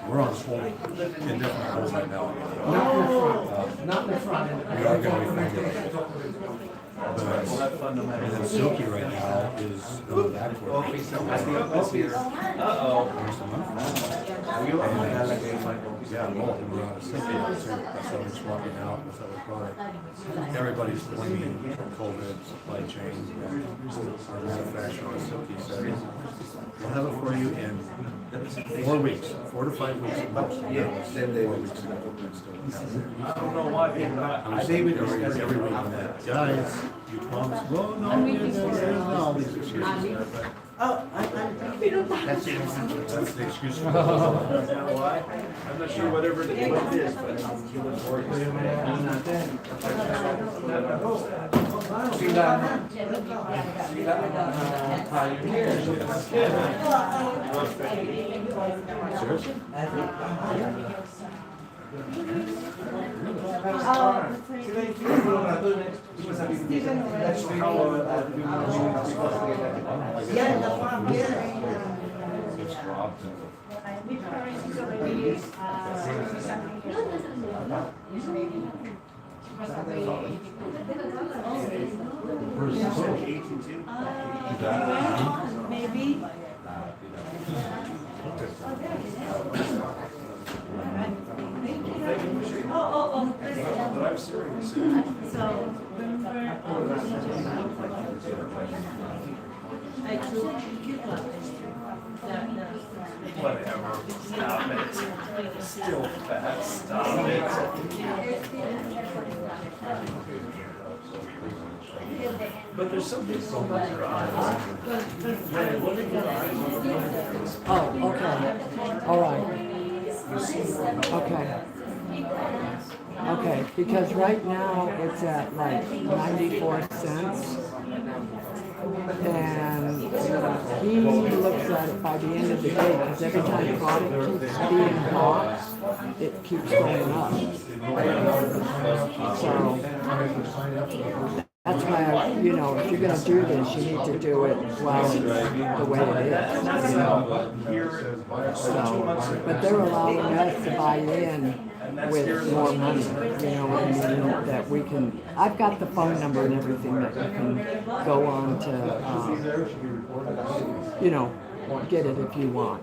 We're on hold, indefinite hold right now. Not in the front. We are going to be regulated. But, and then Silky right now is going backward. Where's the month? Yeah, well, we're out of Silky now too. That's how we're swapping out. That's how we're product. Everybody's blaming COVID, supply chain, our manufacturer of Silky said, we'll have it for you in 4 weeks, 4 to 5 weeks. Yeah, 4 weeks ago. I don't know why people not. I'm saving every week on that. Guys, you promised, well, no, there's all these excuses there, but that's the excuse for You know why? I'm not sure what it is, but I'm feeling worried. Seriously? It's robbed. Maybe. But I'm serious. So, remember, I Whatever. Stop it. Still fat. Stop it. But there's something so much your eyes. Oh, okay. All right. Okay. Okay, because right now it's at like 94 cents. And he looks at it by the end of the day, because every time product keeps being bought, it keeps going up. So that's why, if you're going to do this, you need to do it while it's the way it is. So, but they're allowing us to buy in with more money, what I mean, that we can, I've got the phone number and everything that you can go on to, get it if you want.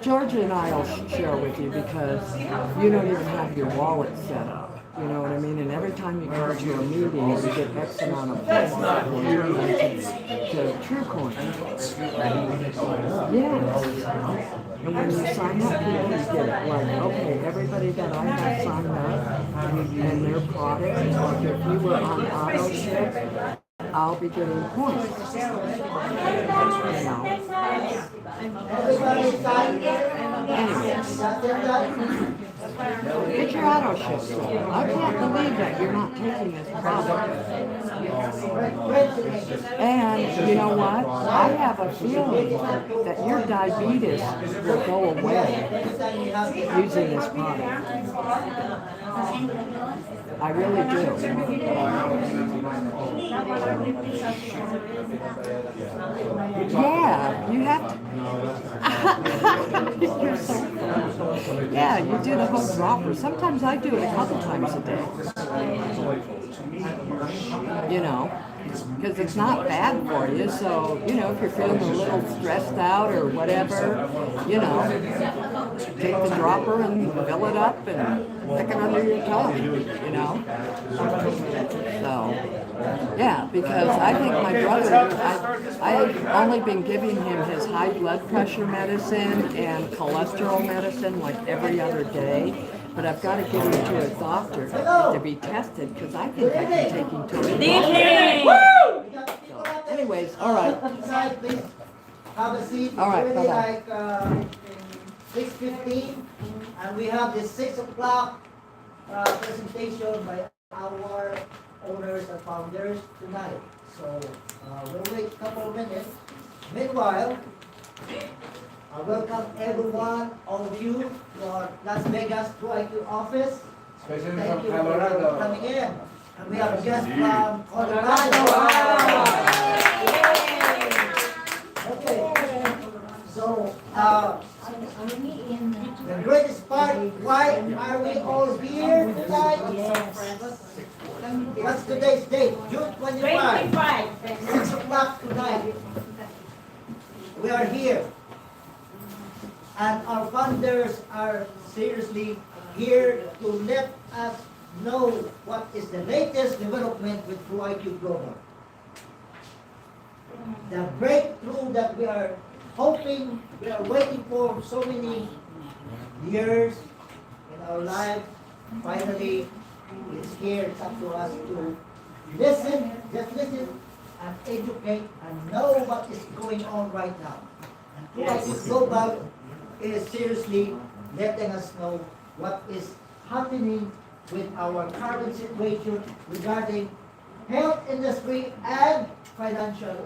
Georgia and I will share with you because you don't even have your wallet set up. You know what I mean? And every time you go to a meeting, you get X amount of points to TrueCoin. Yes. And when you sign up, you always get it. Like, okay, everybody that I have signed up and their products, like if you were on auto ship, I'll be getting points. Anyways. Get your auto ship. I can't believe that you're not taking this product. And you know what? I have a feeling that your diabetes will go away using this product. I really do. Yeah, you have to. You're so funny. Yeah, you do the whole dropper. Sometimes I do it a couple times a day. Because it's not bad for you. So, if you're feeling a little stressed out or whatever, take the dropper and fill it up and stick it under your tongue, So, yeah, because I think my brother, I've only been giving him his high blood pressure medicine and cholesterol medicine like every other day. But I've got to get him to a doctor to be tested because I think I can take him to a doctor. So, anyways, all right. Have a seat. All right, It's really bye-bye. like 6:15, and we have the 6 o'clock presentation by our owners and founders tonight. So we'll wait a couple of minutes. Meanwhile, welcome everyone, all of you, to our Las Vegas TruIQ office. Especially Thank from you Colorado. for coming in. And we have a guest from Colorado. Okay. So The greatest part, why are we all here tonight? What's today's date? June 25, 6 o'clock tonight. We are here. And our funders are seriously here to let us know what is the latest development with TruIQ Global. The breakthrough that we are hoping, we are waiting for so many years in our life, finally, it's here. It's up to us to listen, just listen and educate and know what is going on right now. And TruIQ Global is seriously letting us know what is happening with our current situation regarding health industry and financial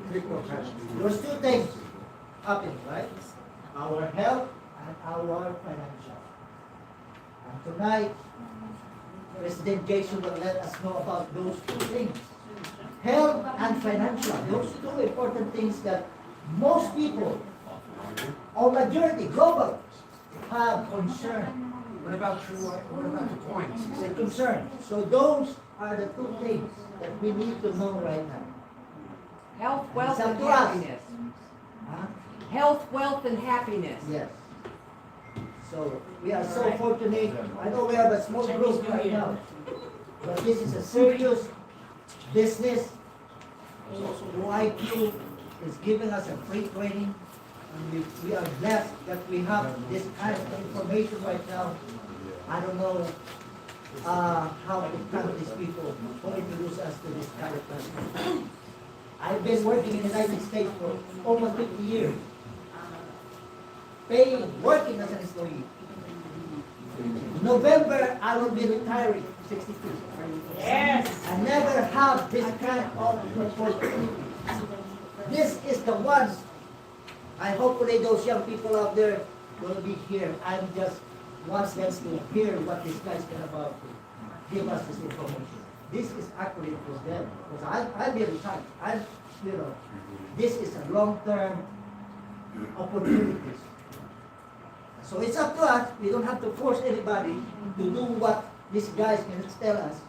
industry. Those two things happening, right? Our health and our financial. And tonight, President Jason will let us know about those two things. Health and financial. Those two important things that most people, or majority, global, have concern. What about the coins? It's a concern. So those are the two things that we need to know right now. Health, wealth, It's up and to us. happiness. Huh? Health, wealth, and happiness. Yes. So we are so fortunate. I know we have a small group right now, but this is a serious business. TruIQ is giving us a free training, and we are blessed that we have this kind of information right now. I don't know how to thank these people who introduce us to this kind of person. I've been working in the United States for almost 50 years, working as an employee. November, I will be retiring, 62. Yes! I never have this kind of opportunity. This is the ones, hopefully those young people out there will be here. I'm just wants them to hear what this guy's been about to give us this information. This is actually for them, because I'll be retired. This is a long-term opportunities. So it's up to us. We don't have to force anybody to do what these guys can tell us.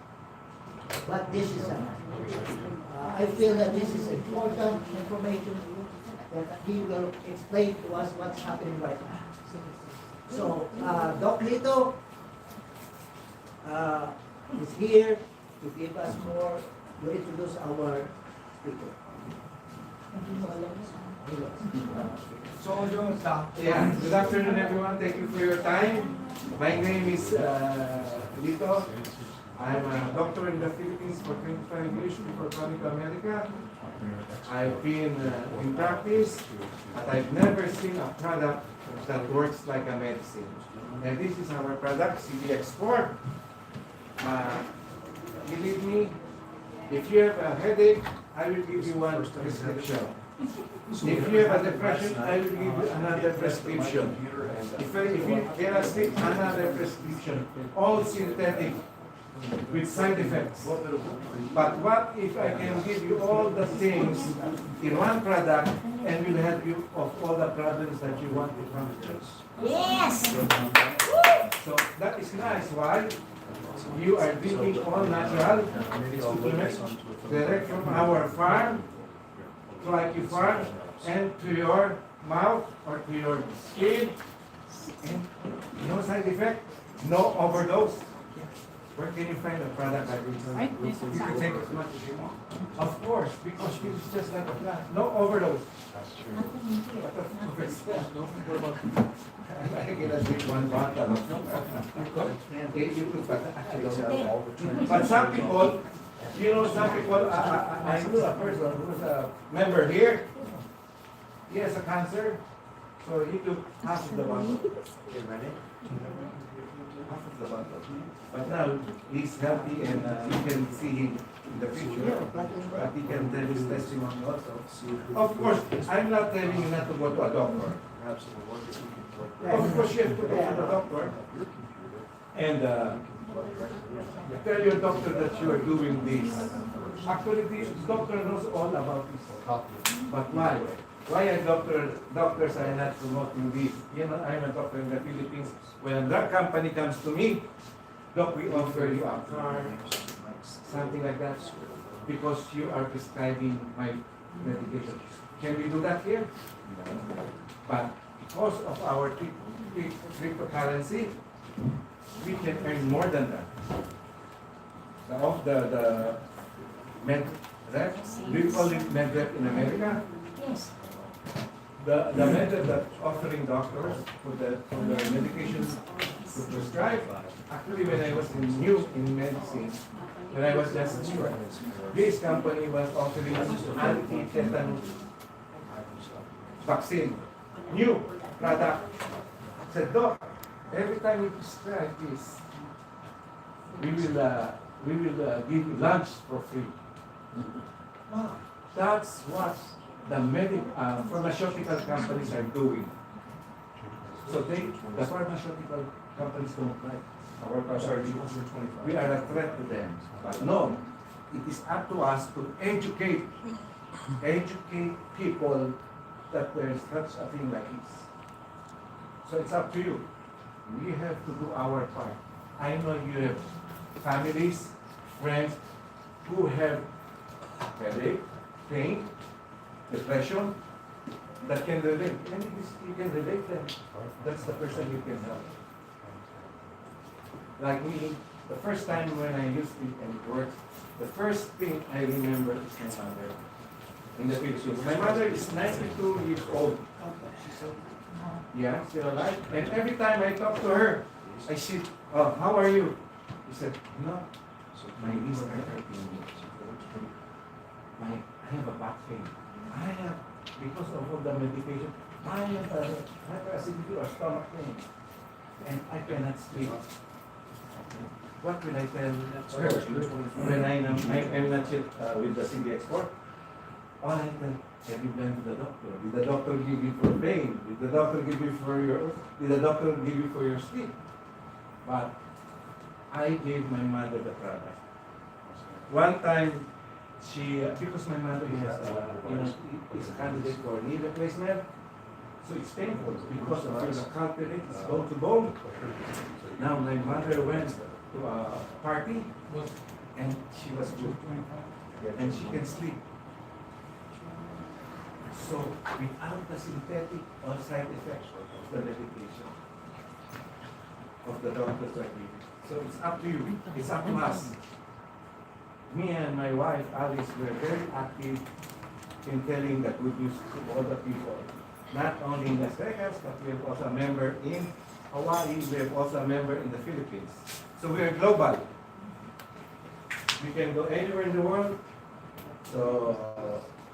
But this is, I feel that this is important information that he will explain to us what's happening right now. So, Doc Lito is here to give us more, to introduce our speaker. Yeah, good afternoon everyone. Thank you for your time. My name is Lito. I'm a doctor in the Philippines for 25 years before coming to America. I've been in practice, but I've never seen a product that works like a medicine. And this is our product, CDX4. Believe me, if you have a headache, I will give you one prescription. If you have a depression, I will give you another prescription. If you cannot sleep, another prescription. All synthetic with side effects. But what if I can give you all the things in one product and will help you of all the problems that you want to come to? Yes! So that is nice. Why? You are drinking all natural supplements direct from our farm, TruIQ farm, and to your mouth or to your skin. And no side effect, no overdose. Where can you find a product like this? You can take as much as you want. Of course, because it's just like a plant. No overdose. That's true. I cannot drink one bottle. But some people, some people, I knew a person who was a member here. He has a cancer, so he took half of the bottle. Okay, ready? Half of the bottle. But now he's healthy and you can see him in the future. But he can tell his testimony also. Of course, I'm not telling you not to go to a doctor. Of course, you have to go to the doctor. And tell your doctor that you are doing this. Actually, the doctor knows all about this. But why? Why are doctors are not promoting this? You know, I'm a doctor in the Philippines. When a drug company comes to me, doc, we offer you a car, something like that, because you are prescribing my medication. Can we do that here? But because of our cryptocurrency, we can earn more than that. The med rep, do you call it med rep in America? Yes. The method that offering doctors for the medications to prescribe, actually when I was new in medicine, when I was just a student, this company was offering anti-tetanus vaccine, new product. I said, Doc, every time you prescribe this, we will give you lunch for free. Wow, that's what the pharmaceutical companies are doing. So the pharmaceutical companies don't like our pharmaceuticals. We are a threat to them. But no, it is up to us to educate people that there is such a thing like this. So it's up to you. We have to do our part. I know you have families, friends who have headache, pain, depression, that can relate. And you can relate them. That's the person you can help. Like me, the first time when I used it and it worked, the first thing I remember is my mother in the Philippines. My mother is 92 years old. Yeah, still alive. And every time I talk to her, I said, oh, how are you? She said, no, my knees are hurting me. I have a back pain. I have, because of all the medication, I have a hyperacidity or stomach pain. And I cannot sleep. What will I tell her when I'm not yet with the CBX court? All I tell, have you been to the doctor? Did the doctor give you for pain? Did the doctor give you for your sleep? But I gave my mother the product. One time, because my mother is a candidate for knee replacement, so it's painful because of the calculate, it's bone to bone. Now my mother went to a party and she was good and she can sleep. So without the synthetic or side effects of the medication of the doctors are giving. So it's up to you, it's up to us. Me and my wife Alice were very active in telling the good news to all the people. Not only in Las Vegas, but we have also a member in Hawaii, we have also a member in the Philippines. So we are global. We can go anywhere in the world. So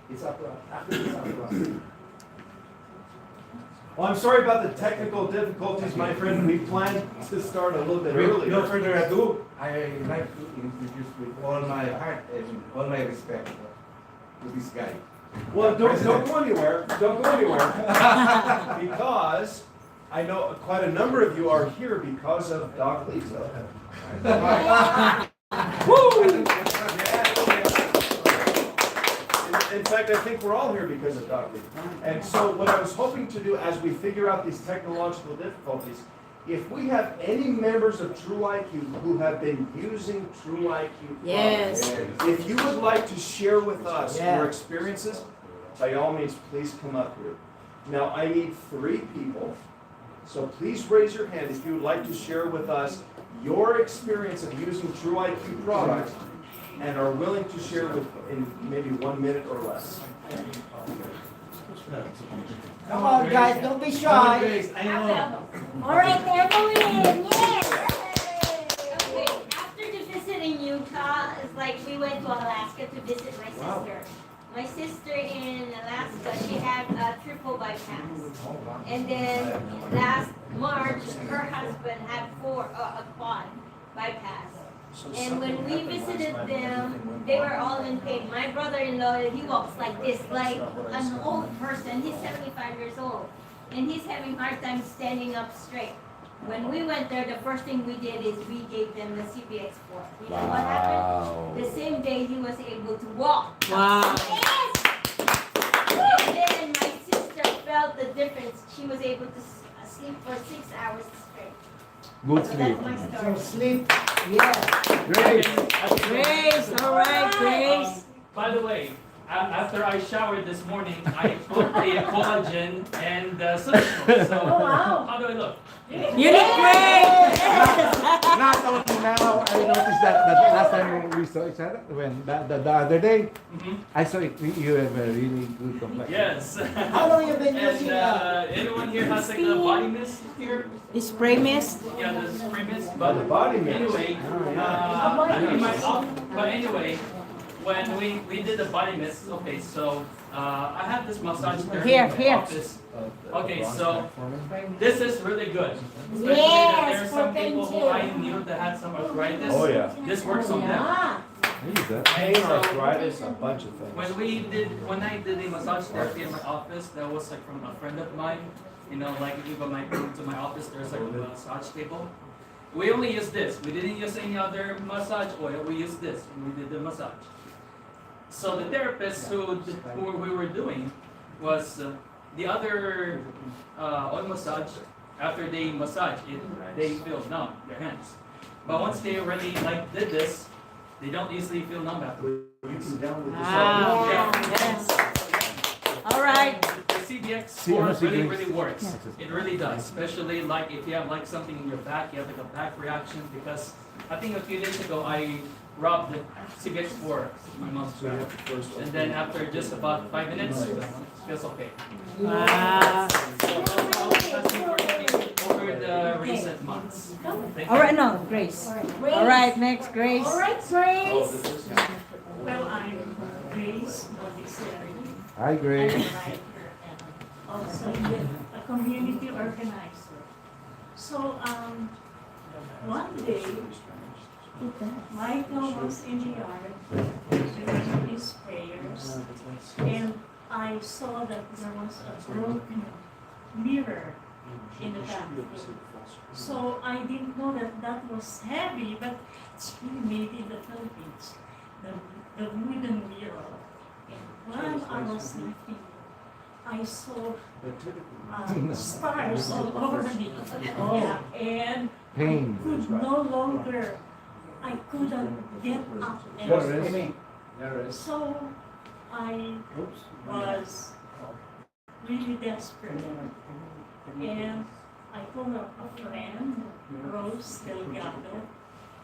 it's up to us. Actually, it's up to us. Well, I'm sorry about the technical difficulties, my friend. We planned to start a little bit With earlier. no further ado, I like to introduce with all my heart and all my respect to this guy. Well, don't go anywhere. Don't go anywhere. Because I know quite a number of you are here because of Doc Lisa. Woo! In fact, I think we're all here because of Doc Lisa. And so what I was hoping to do as we figure out these technological difficulties, if we have any members of TruIQ who have been using TruIQ Yes. products, if you would like to share with us your experiences, by all means, please come up here. Now, I need 3 people, so please raise your hand if you would like to share with us your experience of using TruIQ products and are willing to share with in maybe 1 minute or less. Come on, guys, don't be shy. I know. All right, they're going in. Yes. Okay. After the visit in Utah, it's like we went to Alaska to visit my sister. My sister in Alaska, she had a triple bypass, and then last March, her husband had a quad bypass. And when we visited them, they were all in pain. My brother-in-law, he walks like this, like an old person. He's 75 years old, and he's having a hard time standing up straight. When we went there, the first thing we did is we gave them the CBX port. You know what happened? The same day he was able to walk. Wow. Yes! And then my felt the difference. She was able to sleep for 6 hours straight. Good So sleep. that's my So story. sleep, yeah. Great. Grace, all right, Grace. By the way, after I showered this morning, I put a collagen and silicone. So, Oh, wow. how do I look? You look great. Not only now, I noticed that the last time we saw each other, when the other day, Mhm. I saw it, you have a really good complexion. Yes. How long you been And using anyone here has like the body mist here? Spray mist. Yeah, the spray mist. By the body mist. Anyway, but anyway, when we did the body mist, okay, so I have this massage therapy Here, in my here. office. Okay, so this is really good. Especially that Yes, there are some for pain people who too. I knew that had some arthritis. Oh, yeah. This works on them. Yeah. Pain, So, arthritis, a bunch of things. when I did a massage therapy in my office, that was like from a friend of mine. You know, like if you go to my office, there's like a massage table. We only use this. We didn't use any other massage oil. We used this when we did the massage. So the therapist who we were doing was the other oil massage. After they massage it, they feel numb their hands. But once they already like did this, they don't easily feel numb afterwards. Wow. Yes. All right. The CBX score really works. It really does. Especially like if you have like something in your back, you have like a back reaction. Because I think a few days ago I rubbed the CBX for my mom's back, and then after just about 5 minutes, it feels okay. Wow. So that's been working over the recent months. Thank All you. right, no, Grace. All right, next, Grace. All right, Grace. Well, I'm Grace Montessori. Hi, Grace. I'm a writer and also a community organizer. So, one day, Michael was in the yard doing his prayers, and I saw that there was a broken mirror in the bathroom. So I didn't know that that was heavy, but it's really made in the Philippines. The wooden mirror. And while I was lifting it, I saw stars all over me. Yeah, and Pain. could no longer, I couldn't get up and so I was really desperate. And I called up a friend, Rose Delgado,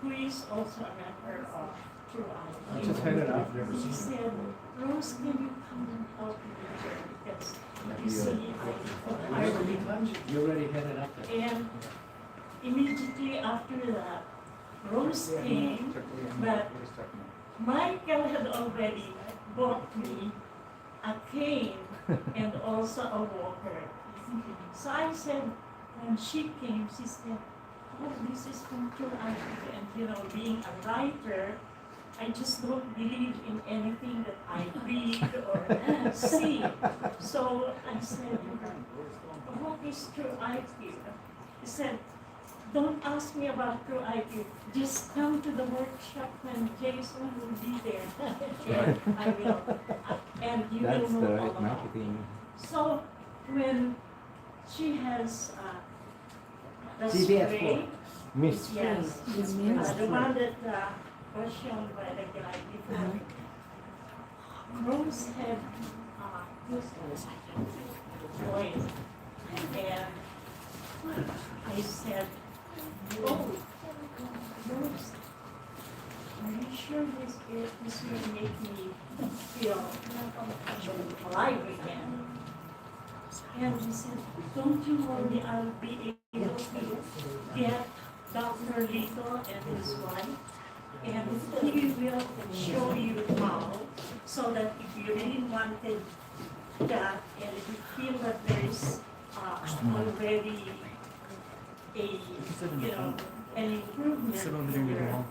who is also a member of TruIQ. She said, Rose, can you come and help me here? Because you see, You already had it up there. and immediately after that, Rose came, but Michael had already bought me a cane and also a walker. So I said, when she came, she said, oh, this is from TruIQ. And you know, being a writer, I just don't believe in anything that I read or see. So I said, what is TruIQ? He said, don't ask me about TruIQ. Just come to the workshop when Jason will be there. And I will. And you That's will the know all right about it. marketing. So when she has the CBF spray, Miss. yes, the one that was shown by the guy before. Rose had oil, and I said, oh, Rose, are you sure this will make me feel alive again? And he said, don't you worry, I'll be able to get Dr. Lito and his wife, and he will show you how, so that if you really wanted that, and if you feel that there is already an improvement in your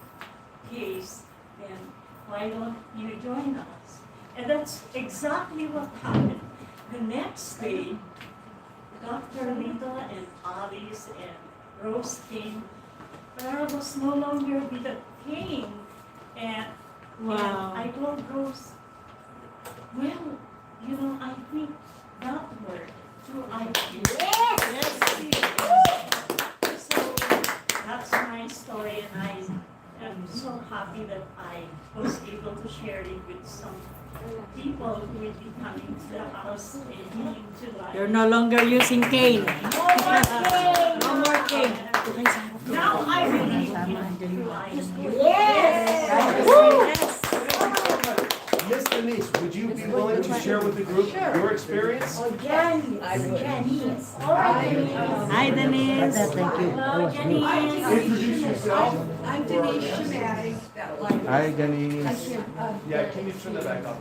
case, then why don't you join us? And that's exactly what happened. The next day, Dr. Lito and Alice and Rose came, but I was no longer with a pain. And I told Rose, well, I think that word, TruIQ. So that's my story, and I am so happy that I was able to share it with some people who will be coming to the house in July. You're no longer using cane. No more cane. Now I believe in TruIQ. Yes. Miss Denise, would you be willing to share with the group your experience? Oh, Janice. I would. Janice. All right. Hi, Denise. Hello, Janice. Introduce yourself. I'm Denise Shematic. Hi, Denise. Yeah, can you turn that back up?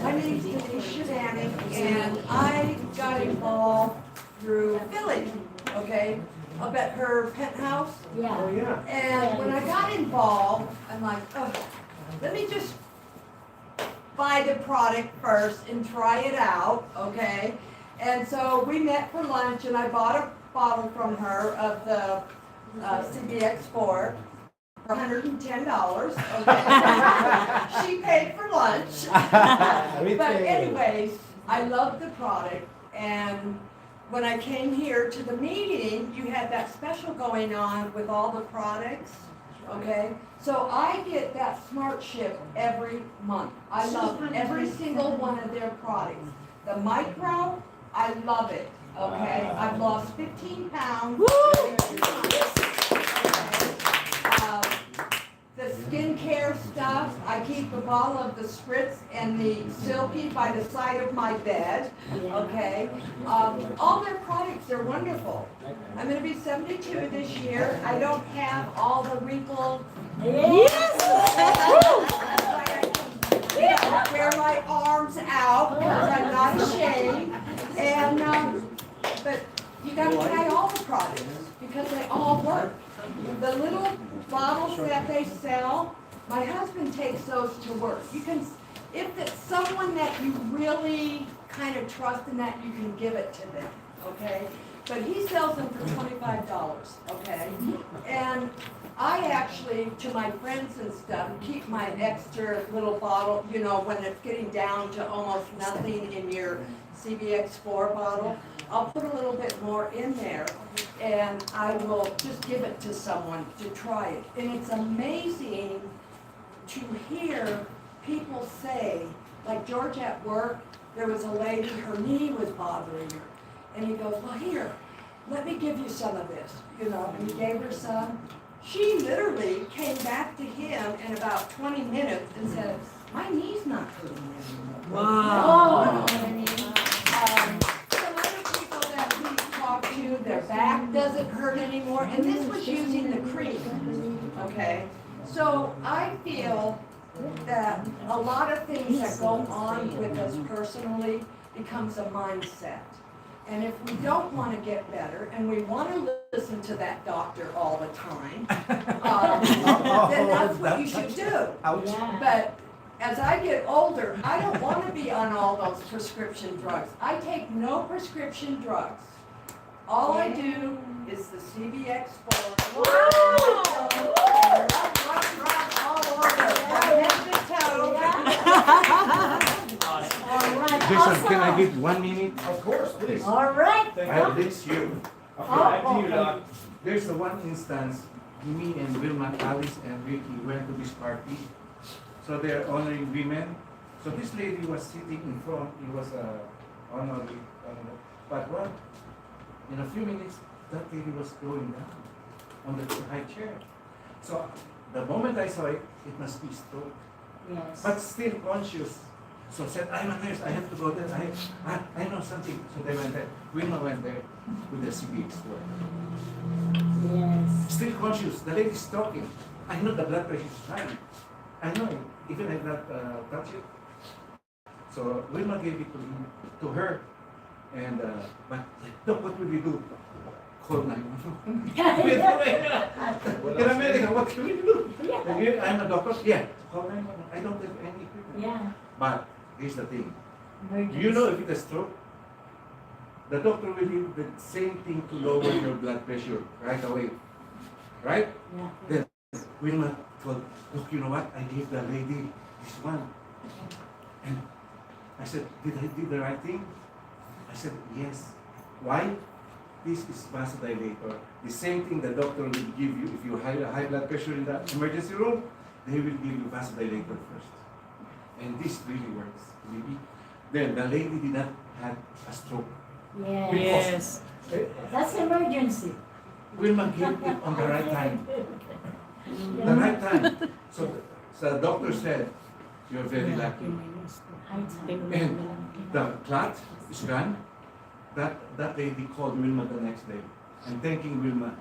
My name's Denise Shematic, and I got involved through Philly, okay? Up at her penthouse. Oh, yeah. And when I got involved, I'm like, oh, let me just buy the product first and try it out, okay? And so we met for lunch, and I bought a bottle from her of the CBX4 for $110, okay? She paid for lunch. But anyways, I love the product, and when I came here to the meeting, you had that special going on with all the products, okay? So I get that Smart Ship every month. I love every single one of their products. The micro, I love it, okay? I've lost 15 pounds. The skincare stuff, I keep a bottle of the Spritz and the Silky by the side of my bed, okay? All their products are wonderful. I'm gonna be 72 this year. I don't have all the wrinkles. I wear my arms out because I'm not ashamed. And, but you gotta try all the products because they all work. The little bottles that they sell, my husband takes those to work. You can, if it's someone that you really kind of trust in that, you can give it to them, okay? But he sells them for $25, okay? And I actually, to my friends and stuff, keep my extra little bottle, you know, when it's getting down to almost nothing in your CBX4 bottle. I'll put a little bit more in there, and I will just give it to someone to try it. And it's amazing to hear people say, like George at work, there was a lady, her knee was bothering her. And he goes, well, here, let me give you some of this, you know, and he gave her some. She literally came back to him in about 20 minutes and said, my knee's not hurting anymore. Wow. You know what I mean? Some other people that we talk to, their back doesn't hurt anymore, and this was using the cream, okay? So I feel that a lot of things that go on with us personally becomes a mindset. And if we don't want to get better, and we want to listen to that doctor all the time, then that's what you should do. But as I get older, I don't want to be on all those prescription drugs. I take no prescription drugs. All I do is the CBX4. All over, from head to toe. Jason, can I give 1 minute? Of course, please. All right. Thank I you. bless you. Okay, back to you, Doc. There's the one instance, me and Wilma, Alice, and Ricky went to this party. So they're honoring women. So this lady was sitting in front. It was honoring. But what? In a few minutes, that lady was going down on the high chair. So the moment I saw it, it must be stroke. Yes. But still conscious. So said, I'm a nurse, I have to go there. I know something. So they went there. Wilma went there with the CBX work. Yes. Still conscious. The lady's talking. I know the blood pressure is high. I know it. Even I not touch it. So Wilma gave it to her. And but look, what will we do? Call 911. In America, what can we do? Yeah. I'm a doctor. Yeah. Call 911. I don't have any equipment. Yeah. But here's the thing. Do you know if it's a stroke? The doctor will do the same thing to lower your blood pressure right away. Right? Yeah. Then Wilma told, look, you know what? I gave the lady this one. And I said, did I do the right thing? I said, yes. Why? This is vasodilator. The same thing the doctor will give you if you have high blood pressure in the emergency room, they will give you vasodilator first. And this really works. Really. Then the lady did not have a stroke. Yes. That's emergency. Wilma gave it on the right time. The right time. So the doctor said, you're very lucky. And the clot is gone. That lady called Wilma the next day. And thanking Wilma.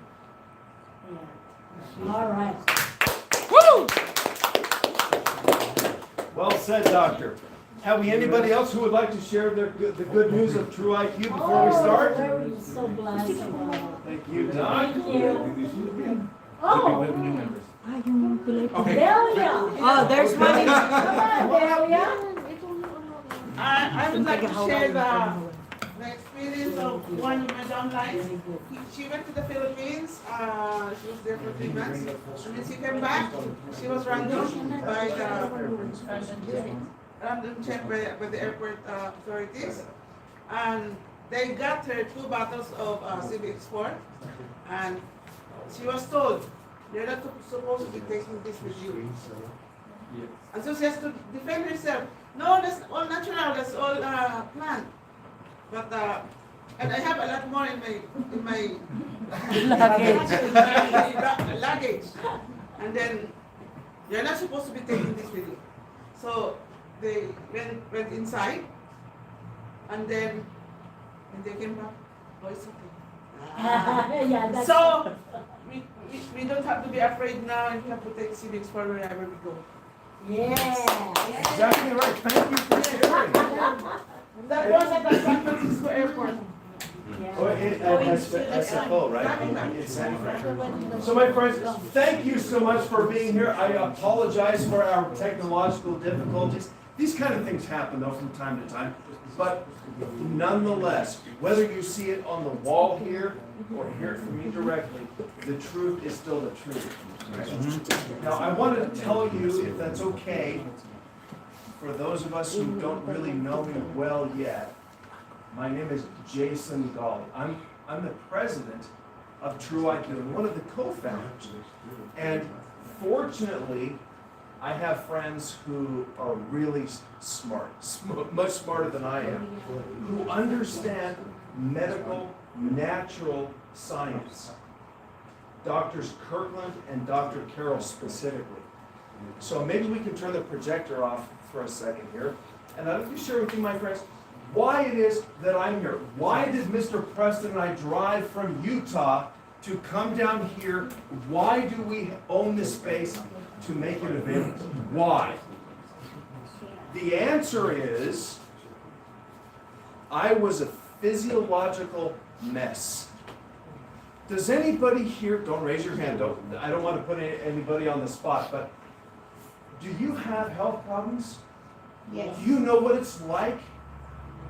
All right. Well said, doctor. Have we anybody else who would like to share the good news of TruIQ before we start? We're so glad. Thank you, Doc. Thank you. Oh. Oh, New members. Delia. Oh, there's one. Come on, Delia. I would like to share the experience of one Madam Life. She went to the Philippines, she was there for 3 months. And when she came back, she was random by the random check by the airport authorities. And they got her 2 bottles of CBX4. And she was told, you're not supposed to be taking this with you. And so she has to defend herself. No, that's all natural, that's all plant. But and I have a lot more in my luggage. And then you're not supposed to be taking this with you. So they went inside, and then when they came back, oh, it's okay. Yeah, that's So we don't have to be afraid now, and we have to take civics for wherever we go. yeah. Exactly right. Thank you for sharing. That was at the San Francisco airport. Oh, at SFO, right? It's San Fran. So my friends, thank you so much for being here. I apologize for our technological difficulties. These kind of things happen though from time to time. But nonetheless, whether you see it on the wall here or hear it from me directly, the truth is still the truth. Right? Now I wanted to tell you, if that's okay, for those of us who don't really know me well yet, my name is Jason Gawley. I'm the president of TruIQ and one of the co-founders. And fortunately, I have friends who are really smart, much smarter than I am, who understand medical, natural science. Doctors Kirkland and Dr. Carroll specifically. So maybe we can turn the projector off for a second here. And I'd like to share with you, my friends, why it is that I'm here. Why did Mr. Preston and I drive from Utah to come down here? Why do we own this space to make it available? Why? The answer is, I was a physiological mess. Does anybody here, don't raise your hand, I don't want to put anybody on the spot, but do you have health problems? Yes. Do you know what it's like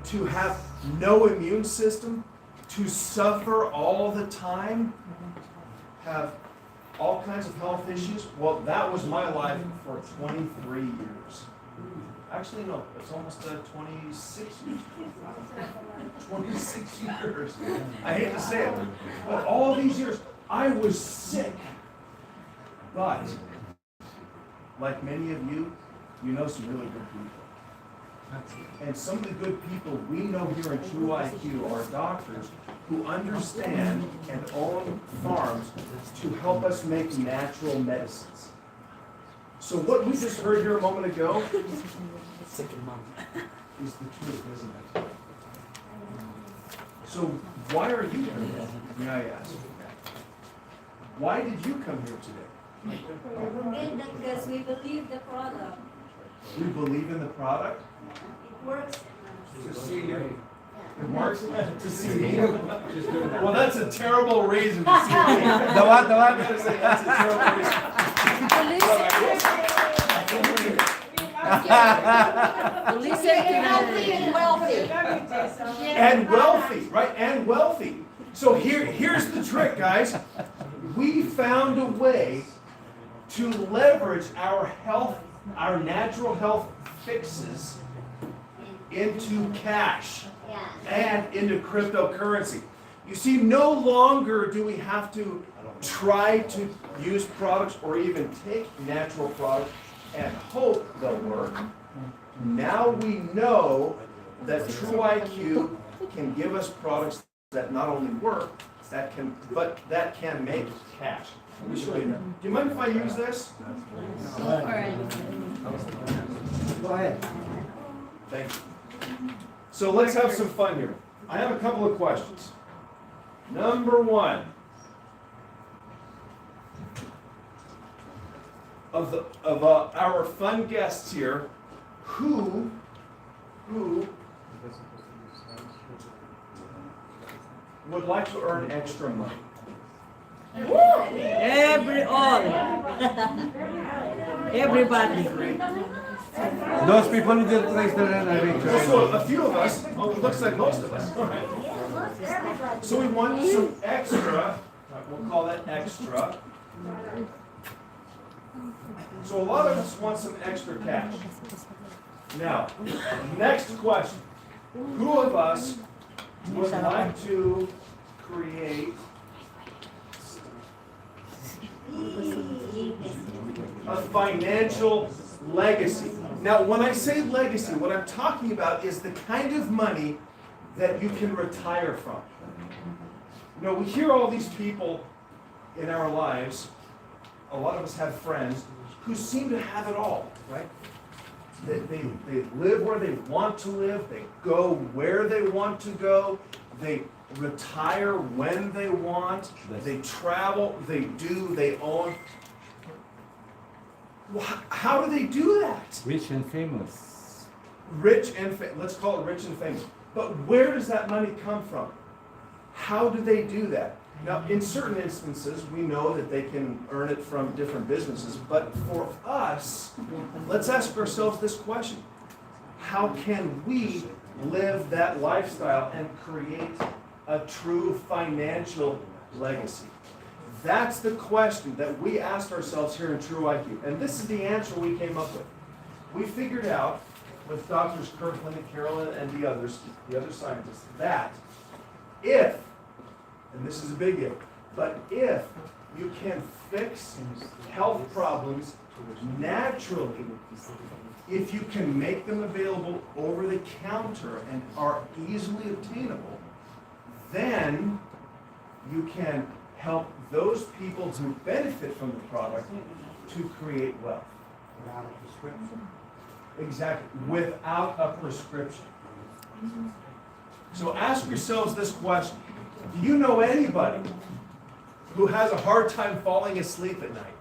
to have no immune system, to suffer all the time, have all kinds of health issues? Well, that was my life for 23 years. Actually, no, it's almost 26 years. 26 years. I hate to say it, but all these years, I was sick. But, like many of you, you know some really good people. And some of the good people we know here in TruIQ are doctors who understand and own farms to help us make natural medicines. So what we just heard here a moment ago is the truth, isn't it? So why are you here, may I ask? Why did you come here today? Because we believe the product. We believe in the product? It works. To see you. It works to see me. Well, that's a terrible reason to see me. The what? I'm going to say that's a terrible reason. Healthy and wealthy. And wealthy, right? And wealthy. So here's the trick, guys. We found a way to leverage our health, our natural health fixes into cash. and into cryptocurrency. You see, no longer do we have to try to use products or even take natural products and hope they'll work. Now we know that TruIQ can give us products that not only work, but that can make cash. Do you mind if I use this? Go ahead. Thank you. So let's have some fun here. I have a couple of questions. Number one, of our fun guests here, who would like to earn extra money? Everybody. Those people need to place their hand. So a few of us, it looks like most of us. All right. So we want some extra, we'll call that extra. So a lot of us want some extra cash. Now, next question. Who of us would like to create a financial legacy? Now, when I say legacy, what I'm talking about is the kind of money that you can retire from. You know, we hear all these people in our lives, a lot of us have friends who seem to have it all, right? They live where they want to live, they go where they want to go, they retire when they want, they travel, they own. How do they do that? Rich and famous. Let's call it rich and famous. But where does that money come from? How do they do that? Now, in certain instances, we know that they can earn it from different businesses, but for us, let's ask ourselves this question. How can we live that lifestyle and create a true financial legacy? That's the question that we asked ourselves here in TruIQ, and this is the answer we came up with. We figured out with Doctors Kirkland and Carolyn and the other scientists, that if, and this is a big if, but if you can fix health problems naturally, if you can make them available over the counter and are easily obtainable, then you can help those people who benefit from the product to create wealth. Without a prescription. Exactly, without a prescription. So ask yourselves this question. Do you know anybody who has a hard time falling asleep at night?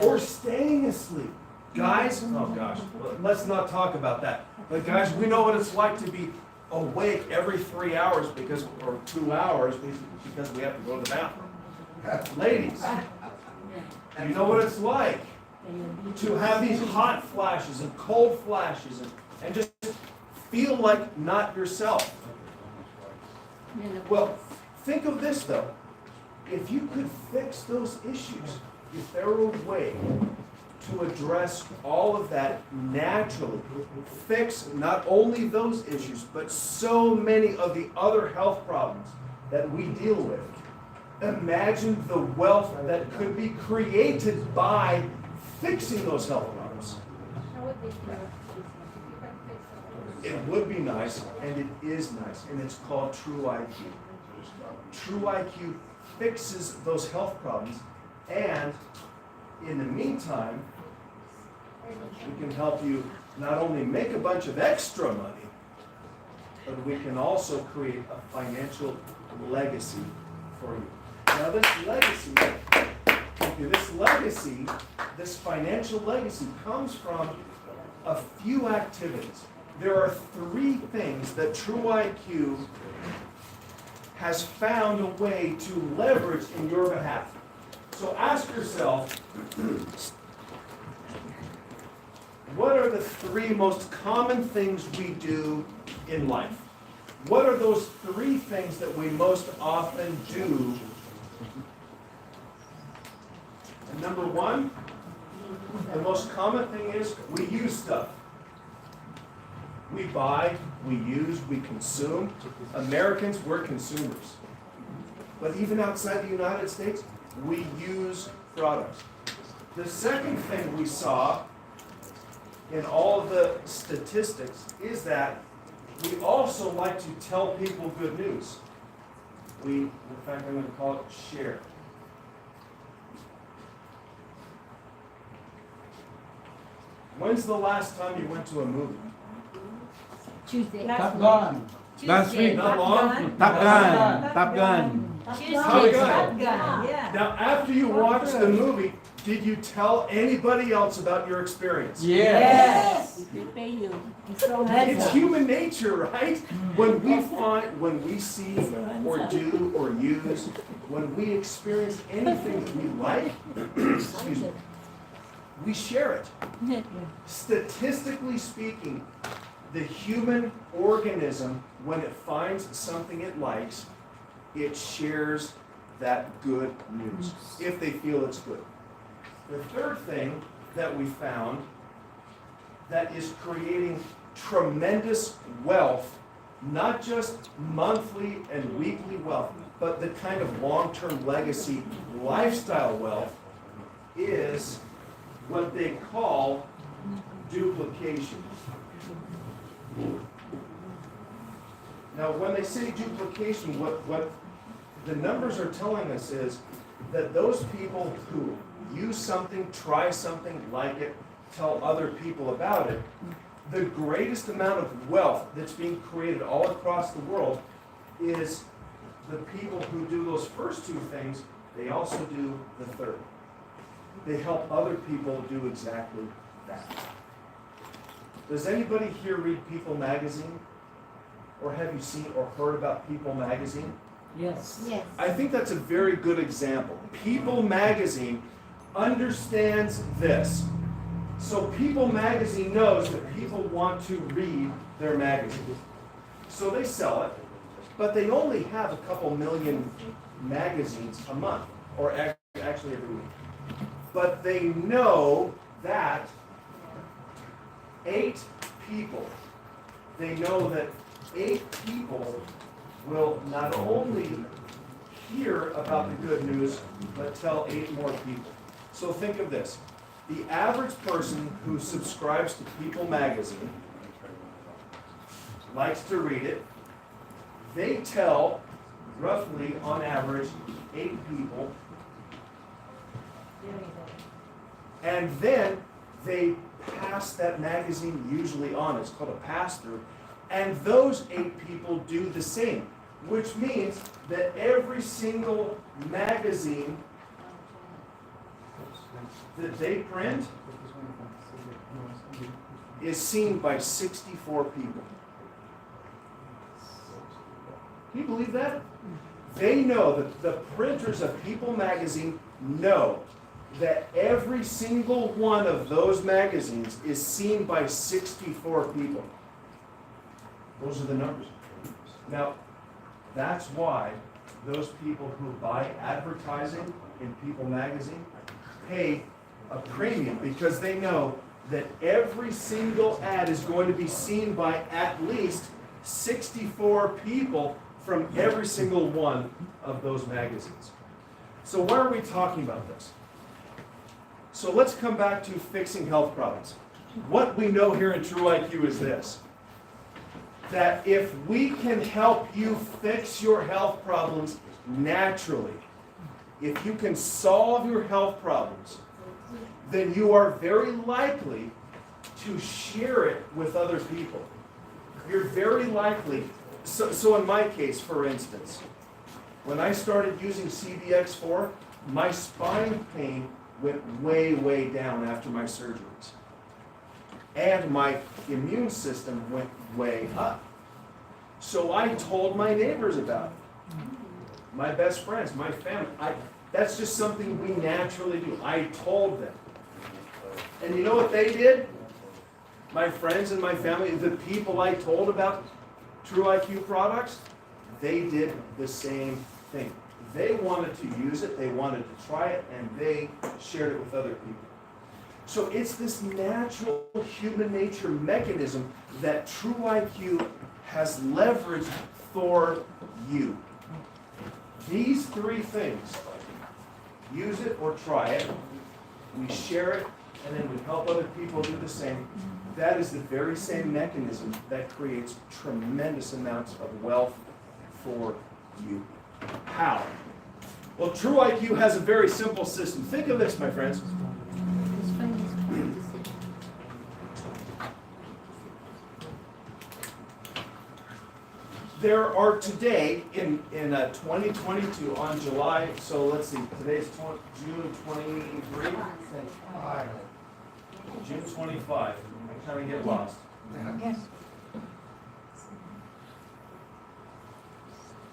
Or staying asleep? Guys, oh gosh, let's not talk about that. But guys, we know what it's like to be awake every 3 hours or 2 hours because we have to go to the bathroom. Ladies, you know what it's like to have these hot flashes and cold flashes and just feel like not yourself. Well, think of this though. If you could fix those issues, if there were a way to address all of that naturally, fix not only those issues, but so many of the other health problems that we deal with, imagine the wealth that could be created by fixing those health problems. It would be nice, and it is nice, and it's called TruIQ. TruIQ fixes those health problems, and in the meantime, we can help you not only make a bunch of extra money, but we can also create a financial legacy for you. Now this financial legacy comes from a few activities. There are 3 things that TruIQ has found a way to leverage in your behalf. So ask yourself, what are the 3 most common things we do in life? What are those 3 things that we most often do? And number 1, the most common thing is we use stuff. We buy, we use, we consume. Americans, we're consumers. But even outside the United States, we use products. The second thing we saw in all of the statistics is that we also like to tell people good news. In fact, I'm going to call it share. When's the last time you went to a movie? Tuesday. Top Gun. Last week. Not long? Top Gun. Top Gun. Tuesday. How good. Yeah. Now, after you watched the movie, did you tell anybody else about your experience? Yes. They pay you. It's human nature, right? When we see or do or use, when we experience anything that we like, excuse me, we share it. Statistically speaking, the human organism, when it finds something it likes, it shares that good news, if they feel it's good. The third thing that we found that is creating tremendous wealth, not just monthly and weekly wealth, but the kind of long-term legacy lifestyle wealth, is what they call duplication. Now, when they say duplication, what the numbers are telling us is that those people who use something, try something, like it, tell other people about it, the greatest amount of wealth that's being created all across the world is the people who do those first two things, they also do the third. They help other people do exactly that. Does anybody here read People magazine? Or have you seen or heard about People magazine? Yes. Yes. I think that's a very good example. People magazine understands this. So People magazine knows that people want to read their magazine. So they sell it, but they only have a couple million magazines a month, or actually every week. But they know that 8 people will not only hear about the good news, but tell 8 more people. So think of this. The average person who subscribes to People magazine, likes to read it, they tell, roughly, on average, 8 people, and then they pass that magazine usually on. It's called a pass-through. And those 8 people do the same, which means that every single magazine that they print is seen by 64 people. Can you believe that? They know that the printers of People magazine know that every single one of those magazines is seen by 64 people. Those are the numbers. Now, that's why those people who buy advertising in People magazine pay a premium, because they know that every single ad is going to be seen by at least 64 people from every single one of those magazines. So why are we talking about this? So let's come back to fixing health problems. What we know here in TruIQ is this: that if we can help you fix your health problems naturally, if you can solve your health problems, then you are very likely to share it with other people. You're very likely. So in my case, for instance, when I started using CBX4, my spine pain went way, way down after my surgeries. And my immune system went way up. So I told my neighbors about it. My best friends, my family. That's just something we naturally do. I told them. And you know what they did? My friends and my family, the people I told about TruIQ products, they did the same thing. They wanted to use it, they wanted to try it, and they shared it with other people. So it's this natural human nature mechanism that TruIQ has leveraged for you. These three things, use it or try it, we share it, and then we help other people do the same. That is the very same mechanism that creates tremendous amounts of wealth for you. How? Well, TruIQ has a very simple system. Think of this, my friends. There are today, in 2022, on July, so let's see, today's June 23? June 25. I kind of get lost.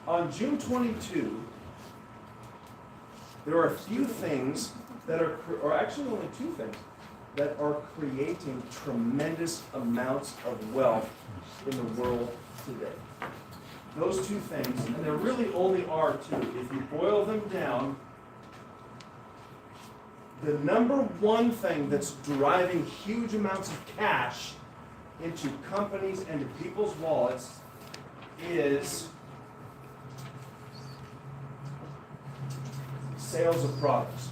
On June 22, there are a few things that are, or actually only two things, that are creating tremendous amounts of wealth in the world today. Those two things, and there really only are two. If you boil them down, the number one thing that's driving huge amounts of cash into companies and to people's wallets is sales of products.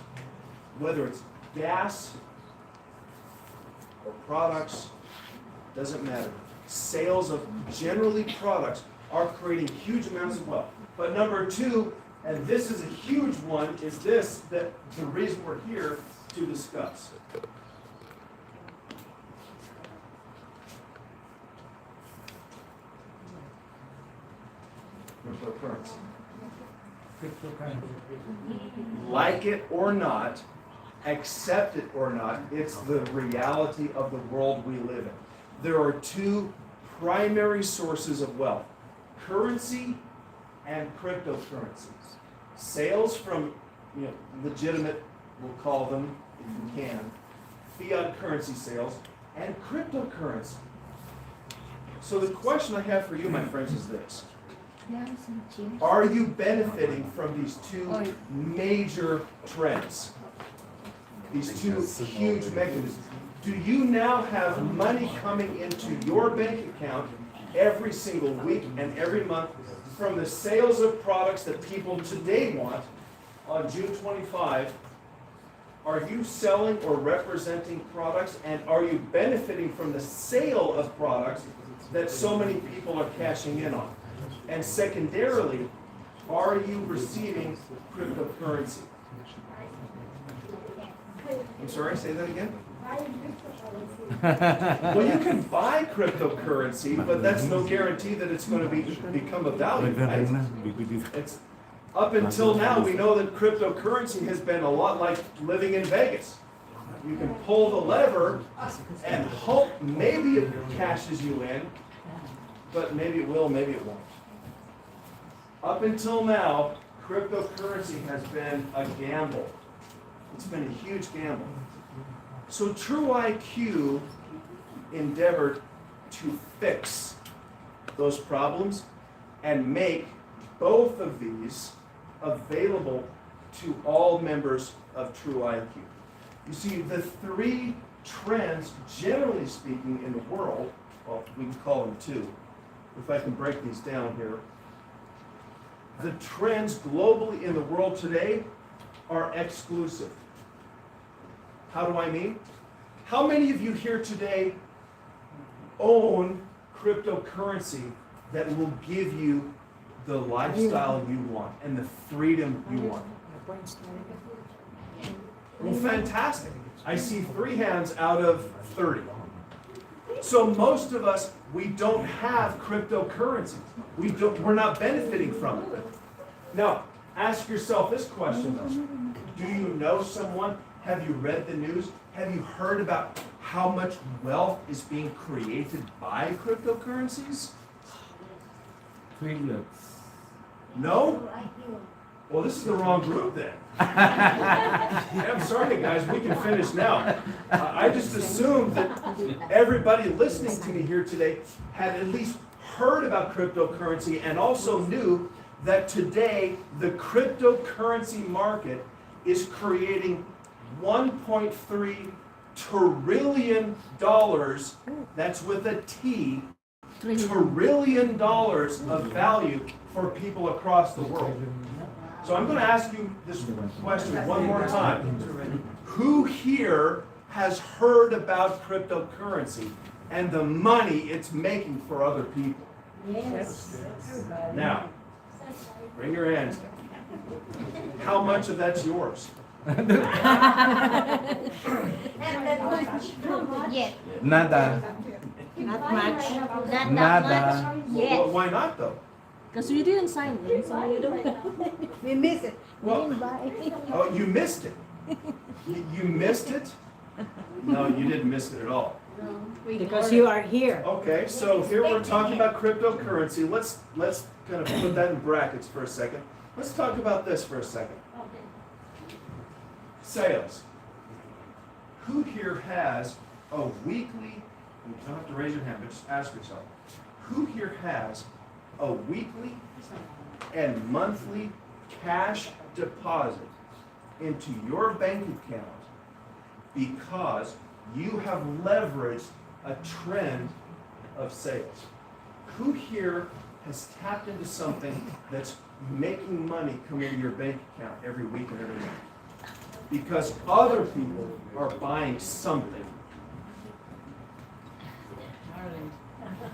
Whether it's gas or products, doesn't matter. Sales of generally products are creating huge amounts of wealth. But number two, and this is a huge one, is this, that the reason we're here to discuss. Cryptocurrency. Like it or not, accept it or not, it's the reality of the world we live in. There are two primary sources of wealth: currency and cryptocurrencies. Sales from, legitimate, we'll call them, if you can, fiat currency sales, and cryptocurrency. So the question I have for you, my friends, is this. Are you benefiting from these two major trends? These two huge mechanisms? Do you now have money coming into your bank account every single week and every month from the sales of products that people today want? On June 25, are you selling or representing products, and are you benefiting from the sale of products that so many people are cashing in on? And secondarily, are you receiving cryptocurrency? I'm sorry, say that again? Well, you can buy cryptocurrency, but that's no guarantee that it's going to become of value, right? It's, up until now, we know that cryptocurrency has been a lot like living in Vegas. You can pull the lever and hope maybe it cashes you in, but maybe it will, maybe it won't. Up until now, cryptocurrency has been a gamble. It's been a huge gamble. So TruIQ endeavored to fix those problems and make both of these available to all members of TruIQ. You see, the three trends, generally speaking, in the world, well, we can call them two, if I can break these down here. The trends globally in the world today are exclusive. How do I mean? How many of you here today own cryptocurrency that will give you the lifestyle you want and the freedom you want? Well, fantastic. I see 3 hands out of 30. So most of us, we don't have cryptocurrency. We're not benefiting from it. Now, ask yourself this question though. Do you know someone? Have you read the news? Have you heard about how much wealth is being created by cryptocurrencies? No? Well, this is the wrong group then. I'm sorry, guys, we can finish now. I just assumed that everybody listening to me here today had at least heard about cryptocurrency and also knew that today the cryptocurrency market is creating $1.3 trillion, that's with a T, trillion dollars of value for people across the world. So I'm going to ask you this question one more time. Who here has heard about cryptocurrency and the money it's making for other people? Yes. Now, bring your hands down. How much of that's yours? Yes. Nada. Not much. Not that Nada. much. Yes. Well, why not though? Because we didn't sign it, so you don't. We miss it. Well, oh, you missed it. You missed it? No, you didn't miss it at all. Because you are here. Okay, so here we're talking about cryptocurrency. Let's kind of put that in brackets for a second. Let's talk about this for a second. Sales. Who here has a weekly, you don't have to raise your hand, but just ask yourself, who here has a weekly and monthly cash deposit into your bank account because you have leveraged a trend of sales? Who here has tapped into something that's making money come into your bank account every week and every month? Because other people are buying something.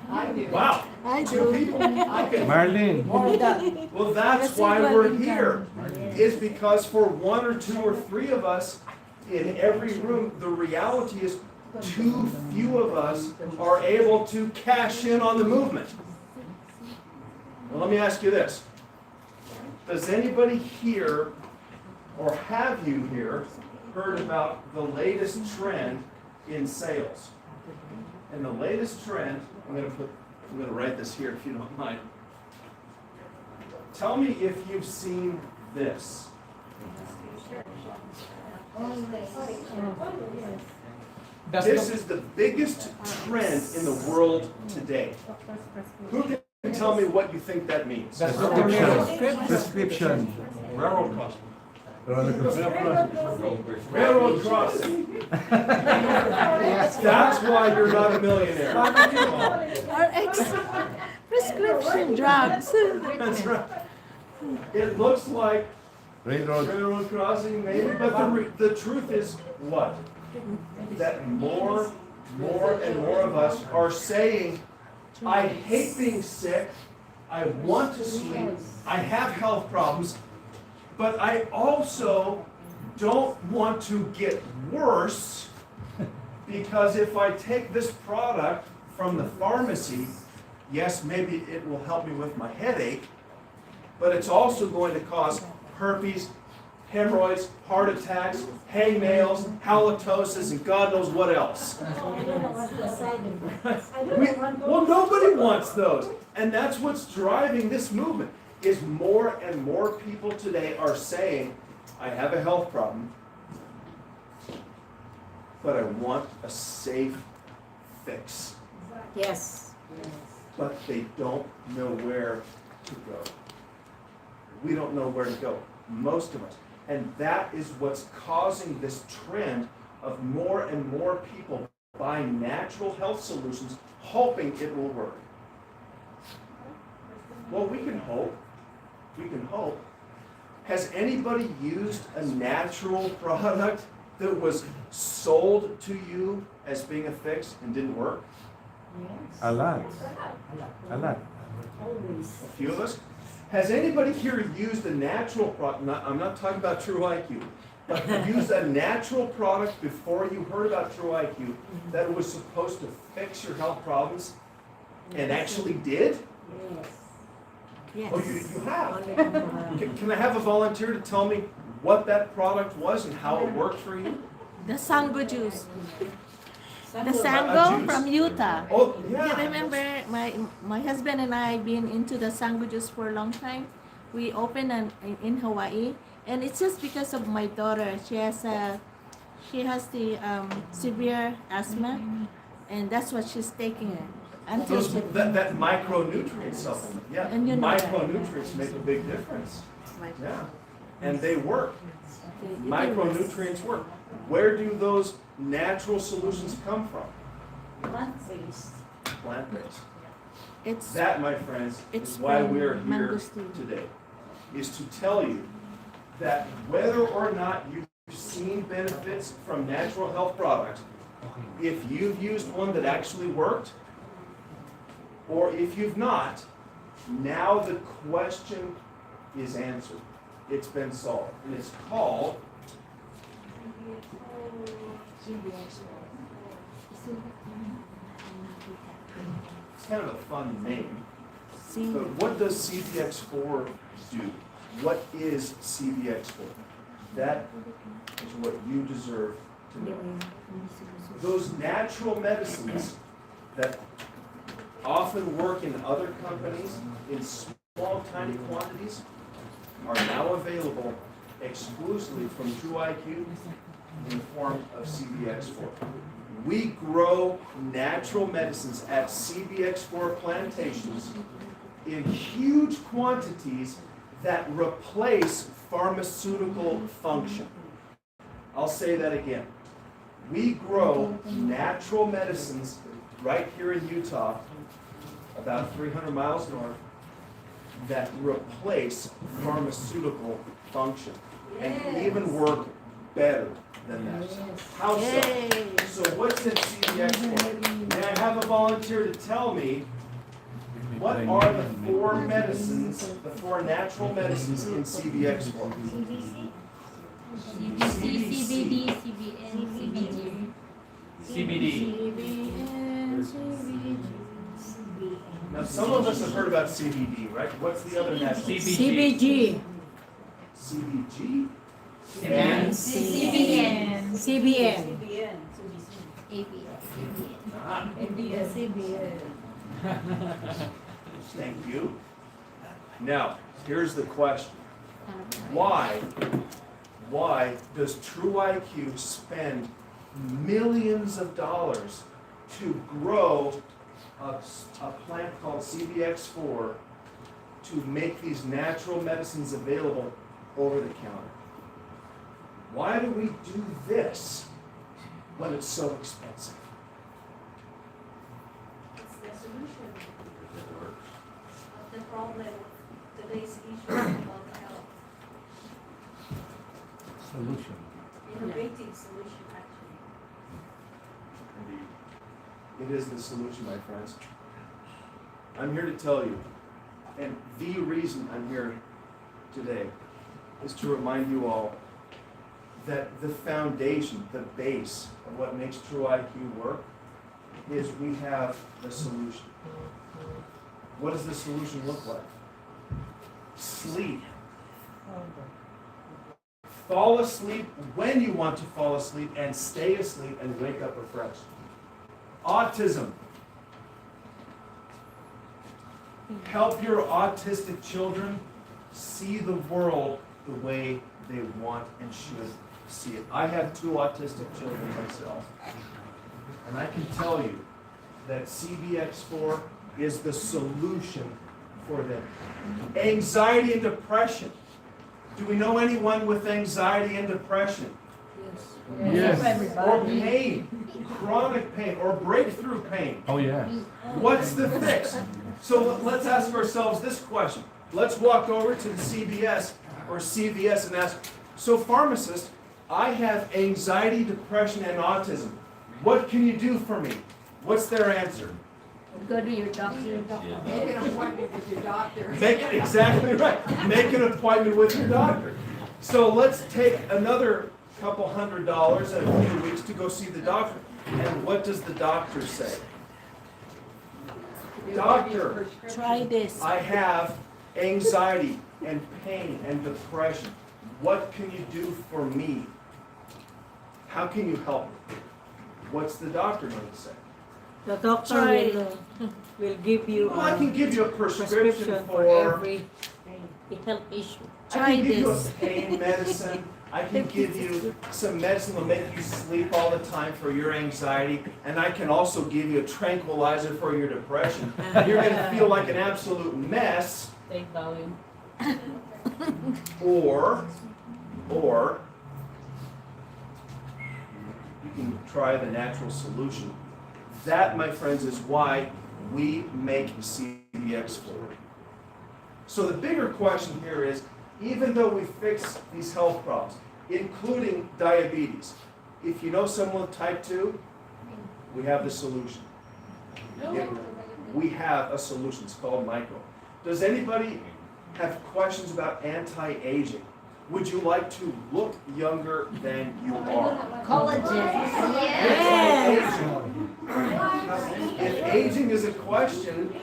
I do. Wow. I Two people? Okay. Marlene. Well, that's why we're here, is because for one or two or three of us in every room, the reality is too few of us are able to cash in on the movement. Well, let me ask you this. Does anybody here, or have you here, heard about the latest trend in sales? And the latest trend, I'm going to write this here if you don't mind. Tell me if you've seen this. This is the biggest trend in the world today. Who can tell me what you think that means? Prescription. Railroad crossing. Railroad crossing. That's why you're not a millionaire. Or prescription drugs. That's right. It looks like railroad crossing, maybe, but the truth is what? That more and more of us are saying, I hate being sick, I want to sleep, I have health problems, but I also don't want to get worse, because if I take this product from the pharmacy, yes, maybe it will help me with my headache, but it's also going to cause herpes, hemorrhoids, heart attacks, hangnails, halitosis, and God knows what else. Well, nobody wants those. And that's what's driving this movement, is more and more people today are saying, I have a health problem, but I want a safe fix. Yes. But they don't know where to go. We don't know where to go, most of us. And that is what's causing this trend of more and more people buying natural health solutions, hoping it will work. Well, we can hope. We can hope. Has anybody used a natural product that was sold to you as being a fix and didn't work? A lot. A lot. A few of us. Has anybody here used a natural product? I'm not talking about TruIQ, but used a natural product before you heard about TruIQ that was supposed to fix your health problems and actually did? Yes. Oh, you have. Can I have a volunteer to tell me what that product was and how it worked for you? The Sango juice. The A Sango juice. from Utah. Oh, You yeah. remember my husband and I been into the Sango juice for a long time. We opened in Hawaii, and it's just because of my daughter. She has the severe asthma, and that's what she's taking it. Until Those, that micronutrient supplement, yeah. And you know that. Micronutrients make a big difference. Yeah. And they work. Micronutrients work. Where do those natural solutions come from? Plant-based. Plant-based. It's That, my friends, It's is why from we are here mangosteen. today, is to tell you that whether or not you've seen benefits from natural health products, if you've used one that actually worked, or if you've not, now the question is answered. It's been solved. And it's called it's kind of a fun name. But what does CBX4 do? What is CBX4? That is what you deserve to know. Those natural medicines that often work in other companies in small, tiny quantities are now available exclusively from TruIQ in the form of CBX4. We grow natural medicines at CBX4 plantations in huge quantities that replace pharmaceutical function. I'll say that again. We grow natural medicines right here in Utah, about 300 miles north, that replace pharmaceutical function and even work better than that. How so? So what's in CBX4? May I have a volunteer to tell me what are the four medicines, the four natural medicines in CBX4? CBD, CBN, CBG. CBD. Now, some of us have heard about CBD, right? What's the other natural? CBG. CBG? CBN. CBN. CBN. Ah, thank you. Now, here's the question. Why does TruIQ spend millions of dollars to grow a plant called CBX4 to make these natural medicines available over the counter? Why do we do this when it's so expensive? It's the solution of the problem of today's issue about health. Solution. Innovative solution, actually. Indeed. It is the solution, my friends. I'm here to tell you, and the reason I'm here today is to remind you all that the foundation, the base of what makes TruIQ work is we have the solution. What does the solution look like? Sleep. Fall asleep when you want to fall asleep and stay asleep and wake up refreshed. Autism. Help your autistic children see the world the way they want and should see it. I have two autistic children myself, and I can tell you that CBX4 is the solution for them. Anxiety and depression. Do we know anyone with anxiety and depression? Yes. Or pain, chronic pain, or breakthrough pain. Oh, yeah. What's the fix? So let's ask ourselves this question. Let's walk over to the CBS or CVS and ask, so pharmacist, I have anxiety, depression, and autism. What can you do for me? What's their answer? Go to your doctor. Make an appointment with your doctor. Exactly right. Make an appointment with your doctor. So let's take another couple $100 in a few weeks to go see the doctor. And what does the doctor say? Doctor, Try this. I have anxiety and pain and depression. What can you do for me? How can you help me? What's the doctor going to say? The doctor Try will give you Well, I can give you a prescription prescription for every health issue. I Try can give you a this. pain medicine. I can give you some medicine that will make you sleep all the time for your anxiety. And I can also give you a tranquilizer for your depression. You're going to feel like an absolute mess. Take volume. Or you can try the natural solution. That, my friends, is why we make CBX for it. So the bigger question here is, even though we fix these health problems, including diabetes, if you know someone with type 2, we have the solution. We have a solution. It's called micro. Does anybody have questions about anti-aging? Would you like to look younger than you are? Collagen. Yes. If aging is a question,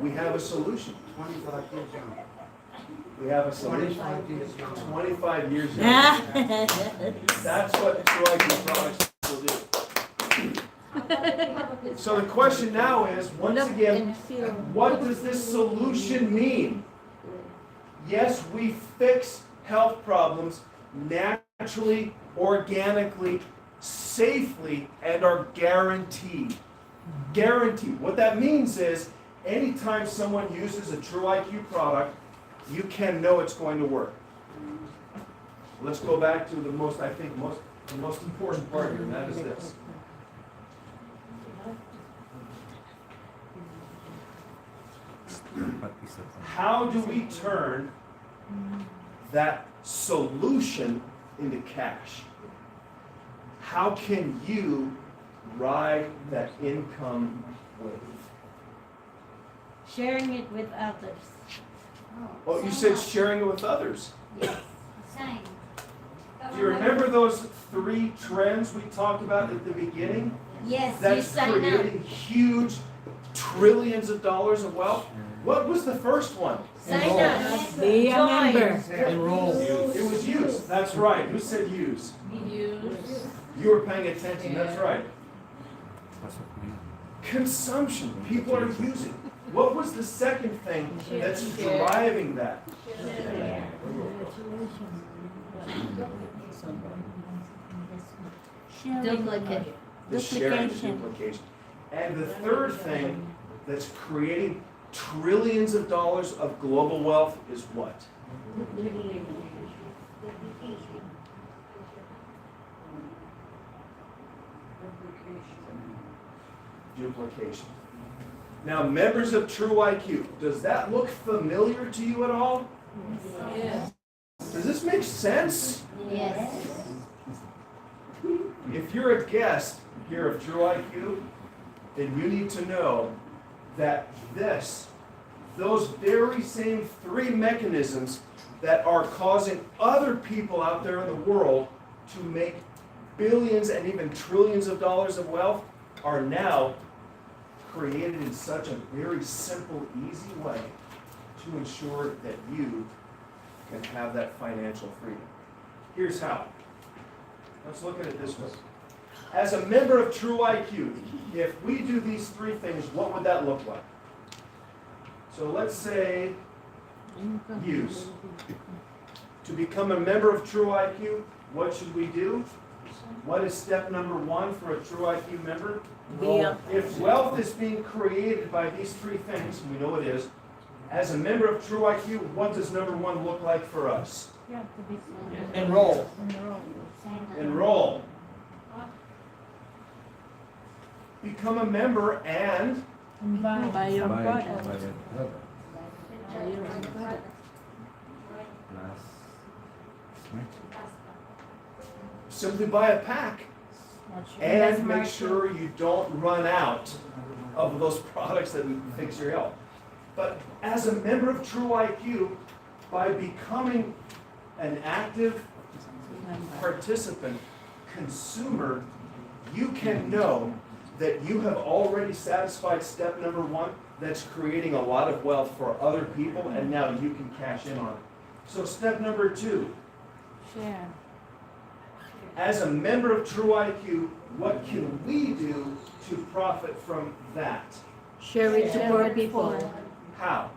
we have a solution. 25 years young. We have a solution. 25 years young. 25 years young. That's what TruIQ products will do. So the question now is, once again, what does this solution mean? Yes, we fix health problems naturally, organically, safely, and are guaranteed. Guaranteed. What that means is, anytime someone uses a TruIQ product, you can know it's going to work. Let's go back to the most important part here, and that is this. How do we turn that solution into cash? How can you ride that income wave? Sharing it with others. Oh, you said sharing it with others. Yes. Sign. Do you remember those 3 trends we talked about at the beginning? Yes, you That's sign up. creating huge trillions of dollars of wealth. What was the first one? Sign up. Be a member. Enroll. It was use. That's right. Who said use? Use. You were paying attention. That's right. Consumption. People are using. What was the second thing that's driving that? Duplicate. The sharing, the duplication. And the third thing that's creating trillions of dollars of global wealth is what? Duplication. Now, members of TruIQ, does that look familiar to you at all? Yes. Does this make sense? Yes. If you're a guest here of TruIQ, then you need to know that those very same 3 mechanisms that are causing other people out there in the world to make billions and even trillions of dollars of wealth are now created in such a very simple, easy way to ensure that you can have that financial freedom. Here's how. Let's look at it this way. As a member of TruIQ, if we do these 3 things, what would that look like? So let's say use. To become a member of TruIQ, what should we do? What is step number 1 for a TruIQ member? If wealth is being created by these 3 things, we know it is, as a member of TruIQ, what does number 1 look like for us? Enroll. Enroll. Become a member and Buy your product. simply buy a pack and make sure you don't run out of those products that fix your health. But as a member of TruIQ, by becoming an active participant, consumer, you can know that you have already satisfied step number 1, that's creating a lot of wealth for other people, and now you can cash in on it. So step number 2, Share. as a member of TruIQ, what can we do to profit from that? Share it to poor people. How?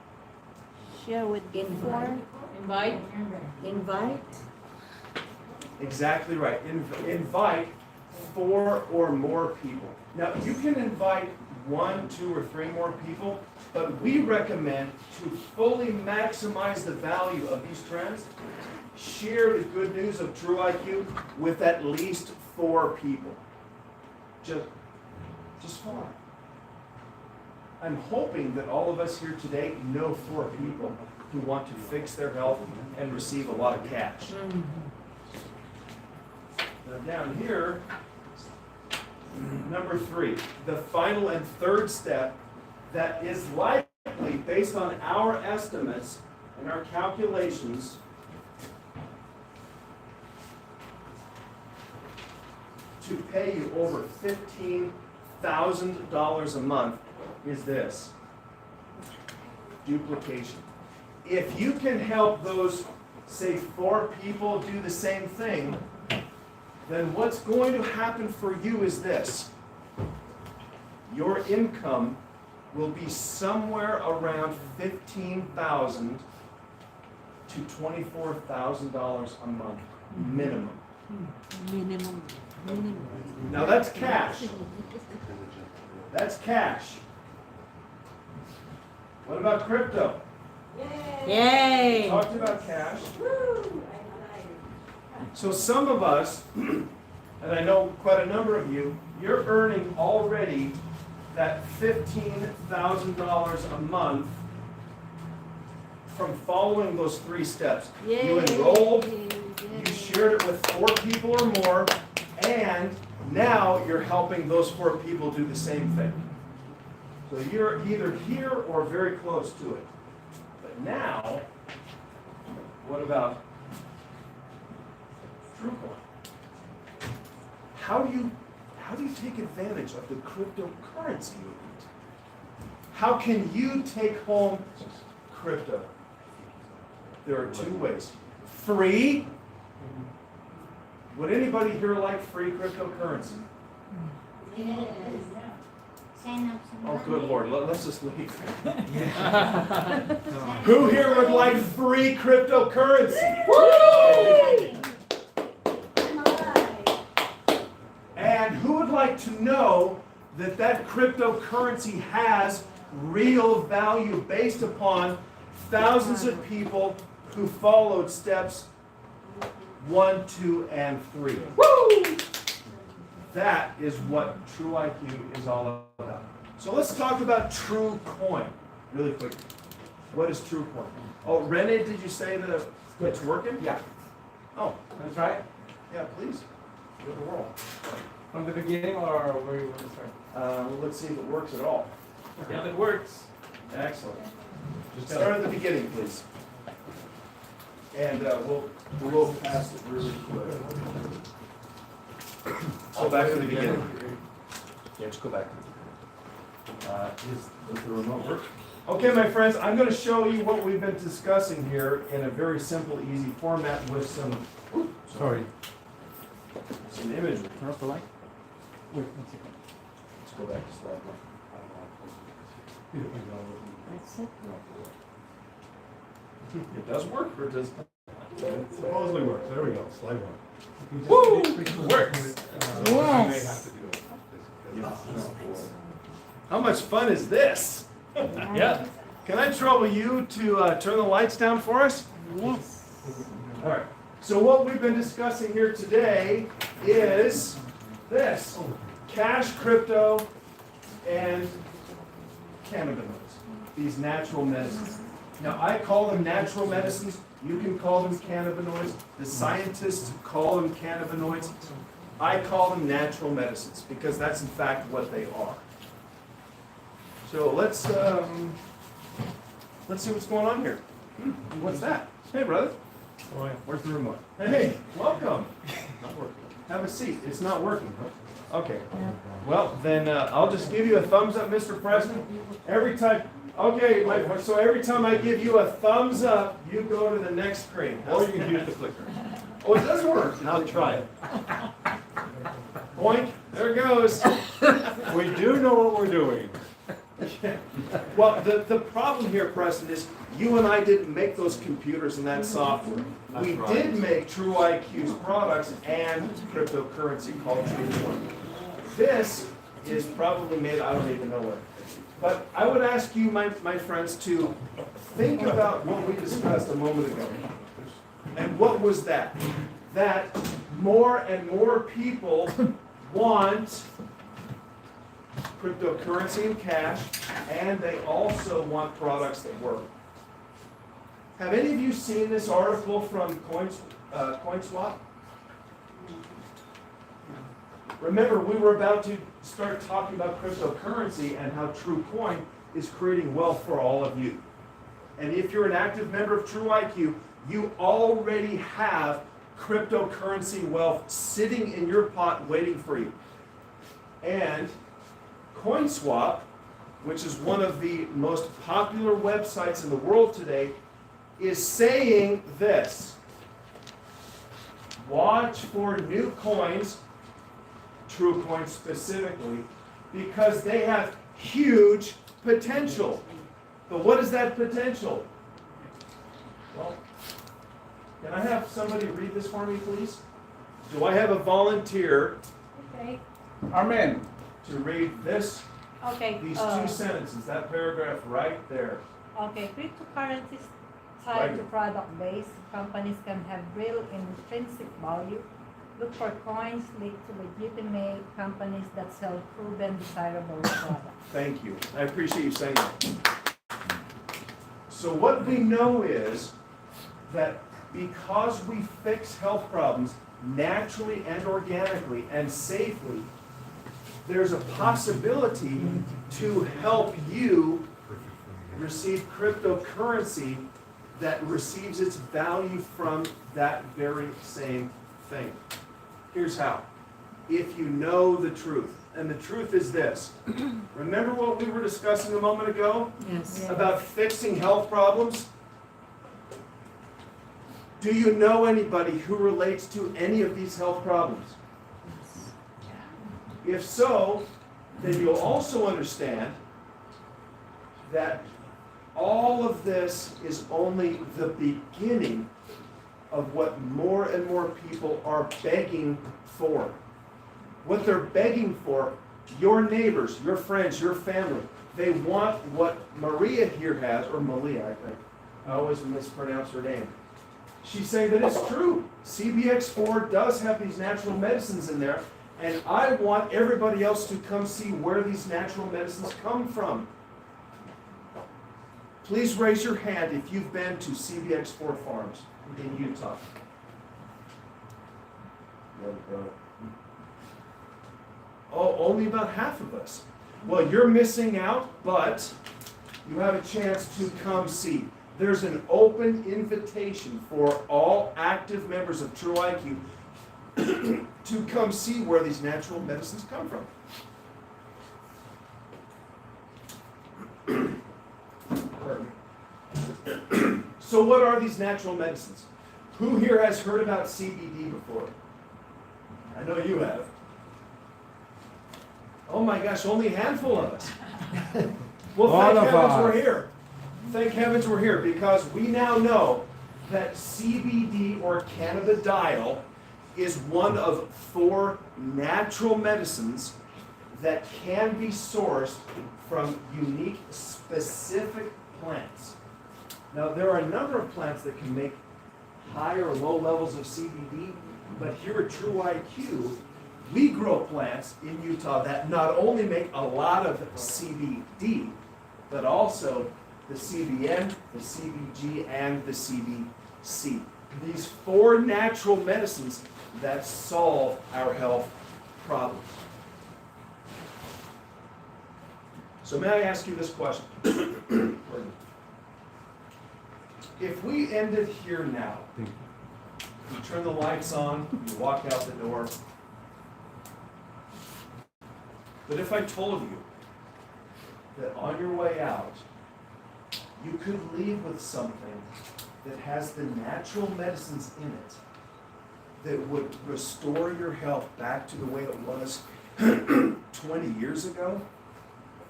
Share with inform. Invite. Invite. Exactly right. Invite 4 or more people. Now, you can invite 1, 2, or 3 more people, but we recommend to fully maximize the value of these trends, share the good news of TruIQ with at least 4 people. Just 4. I'm hoping that all of us here today know 4 people who want to fix their health and receive a lot of cash. Now down here, number 3, the final and third step that is likely, based on our estimates and our calculations, to pay you over $15,000 a month is this: duplication. If you can help those, say, 4 people do the same thing, then what's going to happen for you is this: your income will be somewhere around $15,000 to $24,000 a month minimum. Minimum. Now that's cash. That's cash. What about crypto? Yay! Talked about cash. So some of us, and I know quite a number of you, you're earning already that $15,000 a month from following those 3 steps. You enrolled, you shared it with 4 people or more, and now you're helping those 4 people do the same thing. So you're either here or very close to it. But now, what about TrueCoin? How do you take advantage of the cryptocurrency movement? How can you take home crypto? There are 2 ways. Free. Would anybody here like free cryptocurrency? Oh, good Lord, let's just leave. Who here would like free cryptocurrency? And who would like to know that that cryptocurrency has real value based upon thousands of people who followed steps 1, 2, and 3? Woo! That is what TruIQ is all about. So let's talk about TrueCoin really quick. What is TrueCoin? Oh, Rene, did you say that it's working? Yeah. Oh, Can I try it? yeah, please. Give the world. From the beginning or where you want to start? Let's see if it works at all. Yeah, it works. Excellent. Just start at the beginning, please. And we'll pass it really quick. Go back to the beginning. Yeah, just go back. Does the remote work? Okay, my friends, I'm going to show you what we've been discussing here in a very simple, easy format with some imagery. Turn off the light. Wait, 1 second. Let's go back to slide 1. It does work, or does it? It supposedly works. There we go. Slide 1. Woo! Works. Yes. How much fun is this? Yeah. Can I trouble you to turn the lights down for us? Yes. All right. So what we've been discussing here today is this: cash, crypto, and cannabinoids. These natural medicines. Now I call them natural medicines. You can call them cannabinoids. The scientists call them cannabinoids. I call them natural medicines because that's in fact what they are. So let's see what's going on here. What's that? Hey, brother. Oh, yeah. Where's the remote? Hey, welcome. Not working. Have a seat. It's not working, huh? Okay. Well, then I'll just give you a thumbs up, Mr. President. Every time. Okay, so every time I give you a thumbs up, you go to the next screen. Or you can use the clicker. Oh, it does work. I'll try it. Boink. There it goes. We do know what we're doing. Well, the problem here, Preston, is you and I didn't make those computers and that software. We did make TruIQ's products and cryptocurrency called TrueCoin. This is probably made, I don't even know what. But I would ask you, my friends, to think about what we discussed a moment ago. And what was that? That more and more people want cryptocurrency and cash, and they also want products that work. Have any of you seen this article from CoinSwap? Remember, we were about to start talking about cryptocurrency and how TrueCoin is creating wealth for all of you. And if you're an active member of TruIQ, you already have cryptocurrency wealth sitting in your pot waiting for you. And CoinSwap, which is one of the most popular websites in the world today, is saying this: watch for new coins, TrueCoin specifically, because they have huge potential. But what is that potential? Well, can I have somebody read this for me, please? Do I have a volunteer Okay. Amen. to read this, Okay. these two sentences, that paragraph right there? Okay, cryptocurrencies Right. tied to product-based companies can have real intrinsic value. Look for coins linked to legitimate companies that sell proven desirable products. Thank you. I appreciate you saying that. So what we know is that because we fix health problems naturally and organically and safely, there's a possibility to help you receive cryptocurrency that receives its value from that very same thing. Here's how. If you know the truth, and the truth is this. Remember what we were discussing a moment ago Yes. about fixing health problems? Do you know anybody who relates to any of these health problems? If so, then you'll also understand that all of this is only the beginning of what more and more people are begging for. What they're begging for, your neighbors, your friends, your family, they want what Maria here has, or Malia, I think. I always mispronounce her name. She's saying that it's true. CBX4 does have these natural medicines in there, and I want everybody else to come see where these natural medicines come from. Please raise your hand if you've been to CBX4 farms in Utah. Oh, only about half of us. Well, you're missing out, but you have a chance to come see. There's an open invitation for all active members of TruIQ to come see where these natural medicines come from. So what are these natural medicines? Who here has heard about CBD before? I know you have. Oh my gosh, only a handful of us. Well, thank heavens we're here. Thank heavens we're here, because we now know that CBD, or cannabidiol, is one of 4 natural medicines that can be sourced from unique, specific plants. Now, there are a number of plants that can make high or low levels of CBD, but here at TruIQ, we grow plants in Utah that not only make a lot of CBD, but also the CBN, the CBG, and the CBC. These 4 natural medicines that solve our health problems. So may I ask you this question? If we ended here now, you turn the lights on, you walk out the door, but if I told you that on your way out, you could leave with something that has the natural medicines in it that would restore your health back to the way it was 20 years ago,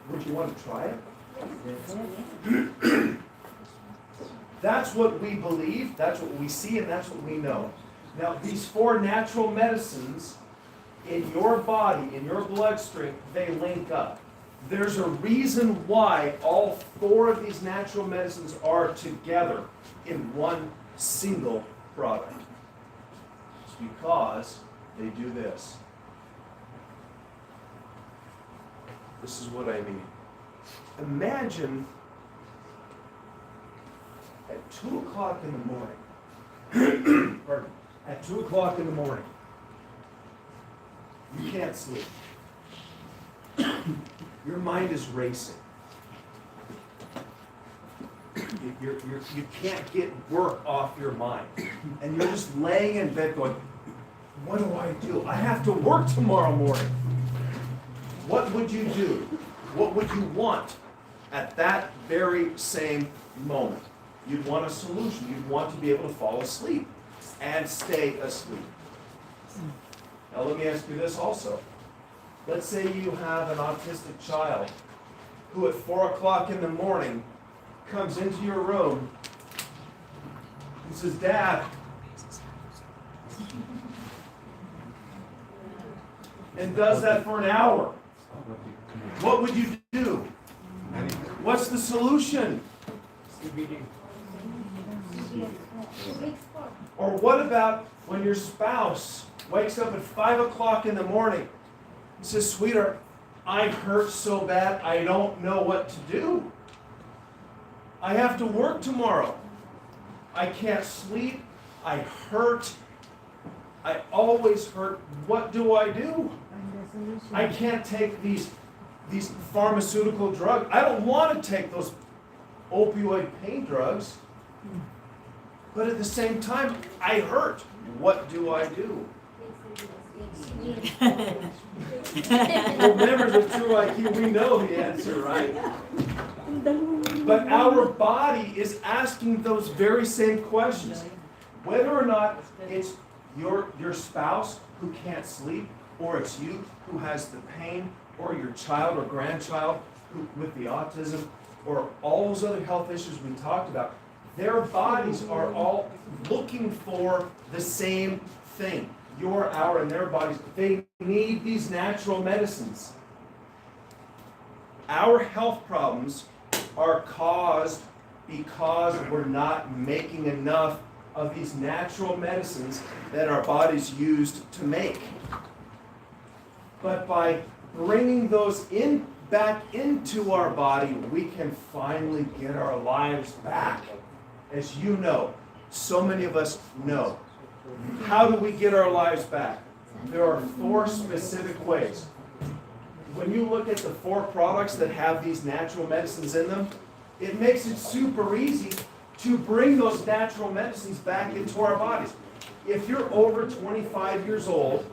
would you want to try it? That's what we believe, that's what we see, and that's what we know. Now, these 4 natural medicines in your body, in your bloodstream, they link up. There's a reason why all 4 of these natural medicines are together in one single product. It's because they do this. This is what I mean. imagine at 2 o'clock in the morning, pardon, at 2 o'clock in the morning, you can't sleep. Your mind is racing. You can't get work off your mind. And you're just laying in bed going, what do? I have to work tomorrow morning. What would you do? What would you want at that very same moment? You'd want a solution. You'd want to be able to fall asleep and stay asleep. Now let me ask you this also. Let's say you have an autistic child who at 4 o'clock in the morning comes into your room and says, Dad, and does that for an hour. What would you do? What's the solution? Or what about when your spouse wakes up at 5 o'clock in the morning and says, sweetheart, I hurt so bad I don't know what to do. I have to work tomorrow. I can't sleep. I hurt. I always hurt. What do? I can't take these pharmaceutical drugs. I don't want to take those opioid pain drugs. But at the same time, I hurt. What do? Well, members of TruIQ, we know the answer, right? But our body is asking those very same questions. Whether or not it's your spouse who can't sleep, or it's you who has the pain, or your child or grandchild with the autism, or all those other health issues we talked about, their bodies are all looking for the same thing. Our, and their bodies, they need these natural medicines. Our health problems are caused because we're not making enough of these natural medicines that our bodies used to make. But by bringing those back into our body, we can finally get our lives back. As you know, so many of us know. How do we get our lives back? There are 4 specific ways. When you look at the 4 products that have these natural medicines in them, it makes it super easy to bring those natural medicines back into our bodies. If you're over 25 years old,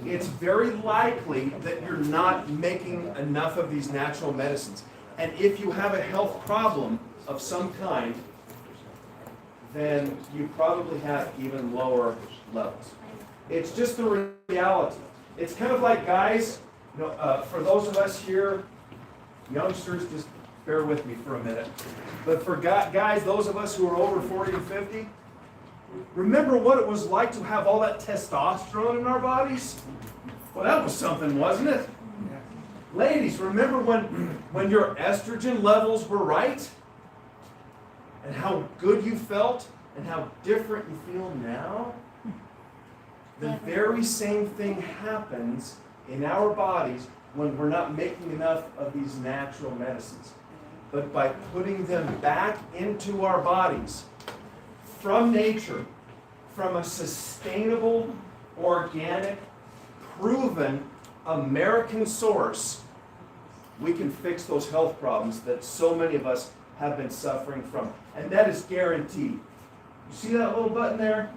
it's very likely that you're not making enough of these natural medicines. And if you have a health problem of some kind, then you probably have even lower levels. It's just the reality. It's kind of like, guys, for those of us here, youngsters, just bear with me for a minute. But for guys, those of us who are over 40 and 50, remember what it was like to have all that testosterone in our bodies? Well, that was something, wasn't it? Ladies, remember when your estrogen levels were right? And how good you felt, and how different you feel now? The very same thing happens in our bodies when we're not making enough of these natural medicines. But by putting them back into our bodies from nature, from a sustainable, organic, proven American source, we can fix those health problems that so many of us have been suffering from. And that is guaranteed. You see that little button there?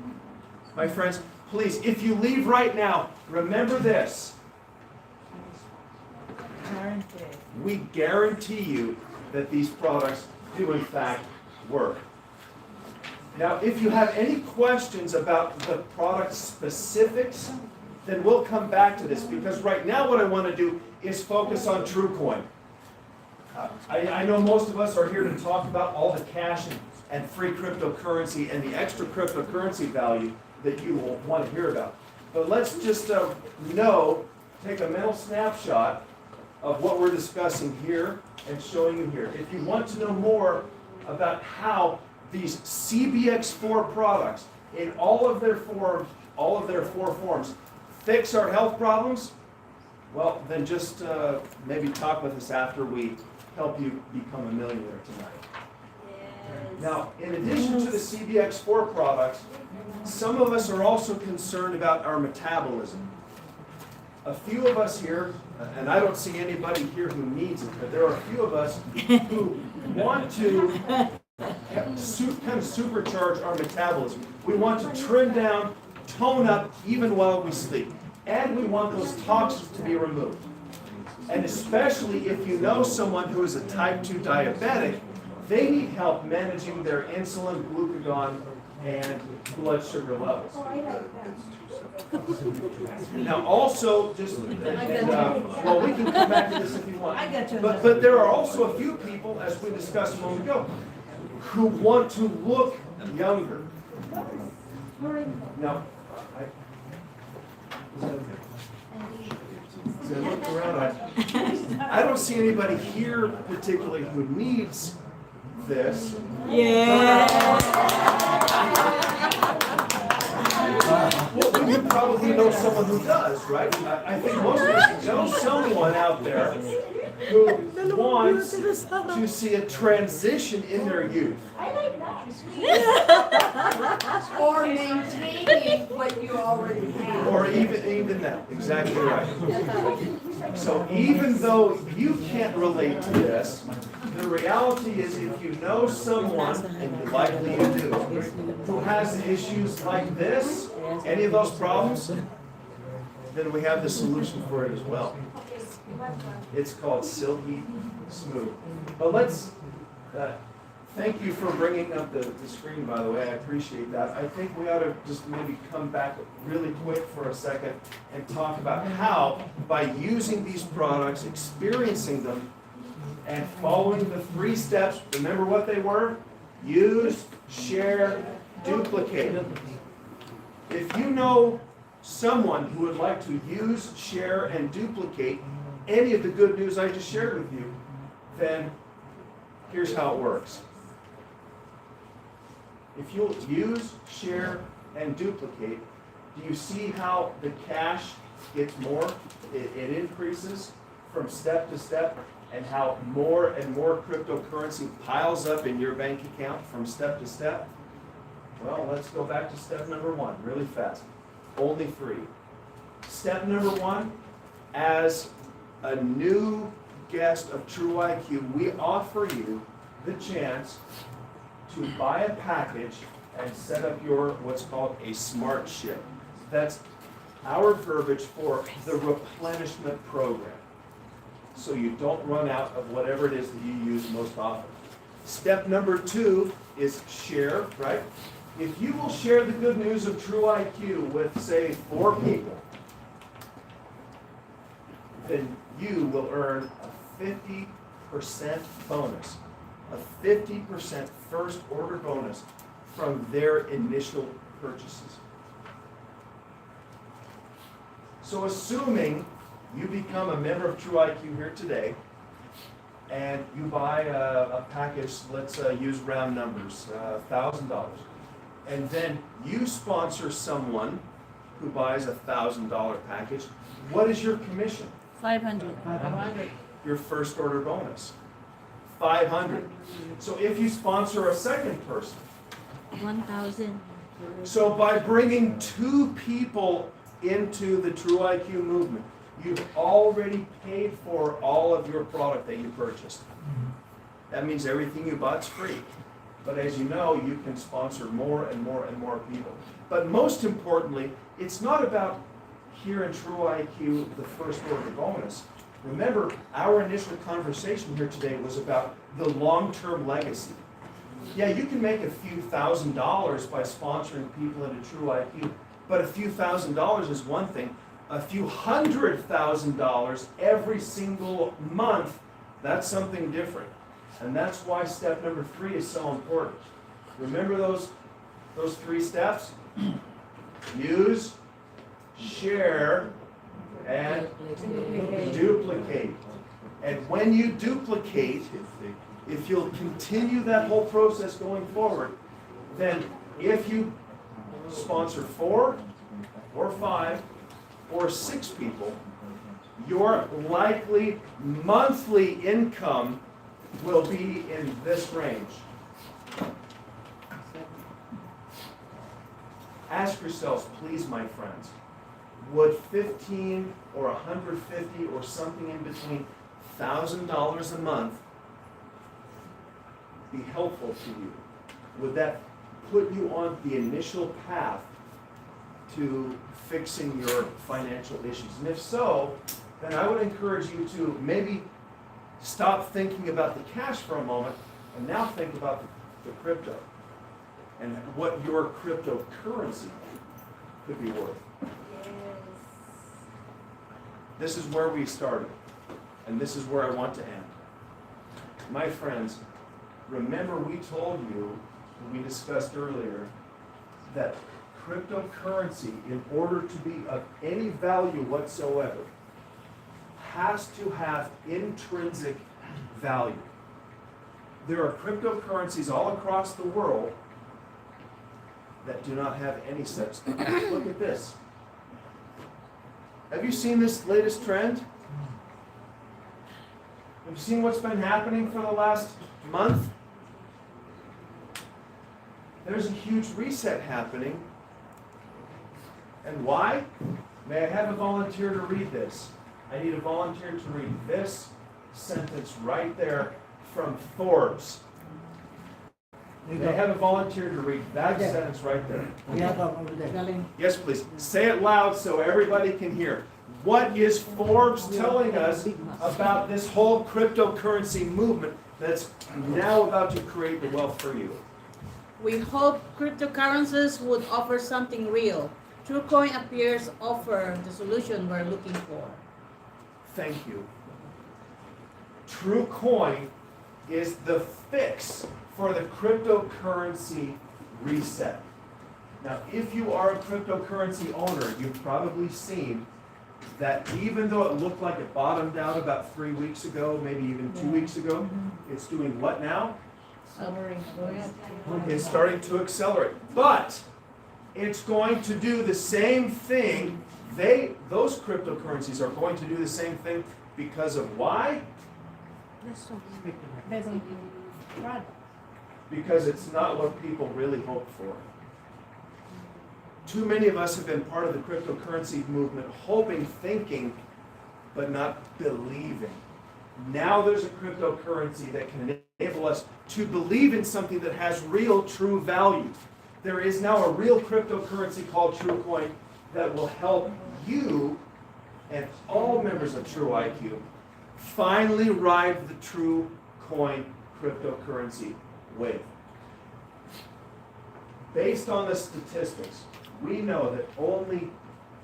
My friends, please, if you leave right now, remember this. We guarantee you that these products do in fact work. Now, if you have any questions about the product specifics, then we'll come back to this, because right now what I want to do is focus on TrueCoin. I know most of us are here to talk about all the cash and free cryptocurrency and the extra cryptocurrency value that you will want to hear about. But let's just take a mental snapshot of what we're discussing here and showing you here. If you want to know more about how these CBX4 products in all of their four forms fix our health problems, well, then just maybe talk with us after we help you become a millionaire tonight. Yes. Now, in addition to the CBX4 products, some of us are also concerned about our metabolism. A few of us here, and I don't see anybody here who needs it, but there are a few of us who want to kind of supercharge our metabolism. We want to trim down, tone up even while we sleep. And we want those toxins to be removed. And especially if you know someone who is a type 2 diabetic, they need help managing their insulin, glucagon, and blood sugar levels. Now also, just, well, we can come back to this if you want. But there are also a few people, as we discussed a moment ago, who want to look younger. Now, as I look around, I don't see anybody here particularly who needs this. Well, you probably know someone who does, right? I think most of us know someone out there who wants to see a transition in their youth. I like that. Or maintaining what you already have. Or even that, exactly right. So even though you can't relate to this, the reality is if you know someone, and you likely you do, who has issues like this, any of those problems, then we have the solution for it as well. It's called Silky Smooth. But let's, thank you for bringing up the screen, by the way. I appreciate that. I think we ought to just maybe come back really quick for a second and talk about how, by using these products, experiencing them, and following the 3 steps, remember what they were? Use, share, duplicate. If you know someone who would like to use, share, and duplicate any of the good news I just shared with you, then here's how it works. If you'll use, share, and duplicate, do you see how the cash gets more? It increases from step to step, and how more and more cryptocurrency piles up in your bank account from step to step? Well, let's go back to step number 1 really fast. Only 3. Step number 1, as a new guest of TruIQ, we offer you the chance to buy a package and set up your what's called a smart ship. That's our verbiage for the replenishment program, so you don't run out of whatever it is that you use most often. Step number 2 is share, right? If you will share the good news of TruIQ with, say, 4 people, then you will earn a 50% bonus, a 50% first order bonus from their initial purchases. So assuming you become a member of TruIQ here today, and you buy a package, let's use round numbers, $1,000, and then you sponsor someone who buys a $1,000 package, what is your commission? 500. Your first order bonus, $500. So if you sponsor a second person, 1,000. so by bringing 2 people into the TruIQ movement, you've already paid for all of your product that you purchased. That means everything you bought's free. But as you know, you can sponsor more and more and more people. But most importantly, it's not about here in TruIQ, the first order bonus. Remember, our initial conversation here today was about the long-term legacy. Yeah, you can make a few $1,000s by sponsoring people into TruIQ, but a few $1,000s is one thing. A few $100,000 every single month, that's something different. And that's why step number 3 is so important. Remember those 3 steps? Use, share, and duplicate. And when you duplicate, if you'll continue that whole process going forward, then if you sponsor 4 or 5 or 6 people, your likely monthly income will be in this range. Ask yourselves, please, my friends, would 15 or 150 or something in between $1,000 a month be helpful to you? Would that put you on the initial path to fixing your financial issues? And if so, then I would encourage you to maybe stop thinking about the cash for a moment and now think about the crypto and what your cryptocurrency could be worth. This is where we started, and this is where I want to end. My friends, remember we told you, we discussed earlier, that cryptocurrency, in order to be of any value whatsoever, has to have intrinsic value. There are cryptocurrencies all across the world that do not have any such thing. Look at this. Have you seen this latest trend? Have you seen what's been happening for the last month? There's a huge reset happening. And why? May I have a volunteer to read this? I need a volunteer to read this sentence right there from Forbes. May I have a volunteer to read that sentence right there? Yes, please. Say it loud so everybody can hear. What is Forbes telling us about this whole cryptocurrency movement that's now about to create the wealth for you? We hope cryptocurrencies would offer something real. TrueCoin appears to offer the solution we're looking for. Thank you. TrueCoin is the fix for the cryptocurrency reset. Now, if you are a cryptocurrency owner, you've probably seen that even though it looked like it bottomed out about 3 weeks ago, maybe even 2 weeks ago, it's doing what now? It's starting to accelerate. But it's going to do the same thing. Those cryptocurrencies are going to do the same thing because of why? Because it's not what people really hope for. Too many of us have been part of the cryptocurrency movement, hoping, thinking, but not believing. Now there's a cryptocurrency that can enable us to believe in something that has real, true value. There is now a real cryptocurrency called TrueCoin that will help you and all members of TruIQ finally ride the TrueCoin cryptocurrency wave. Based on the statistics, we know that only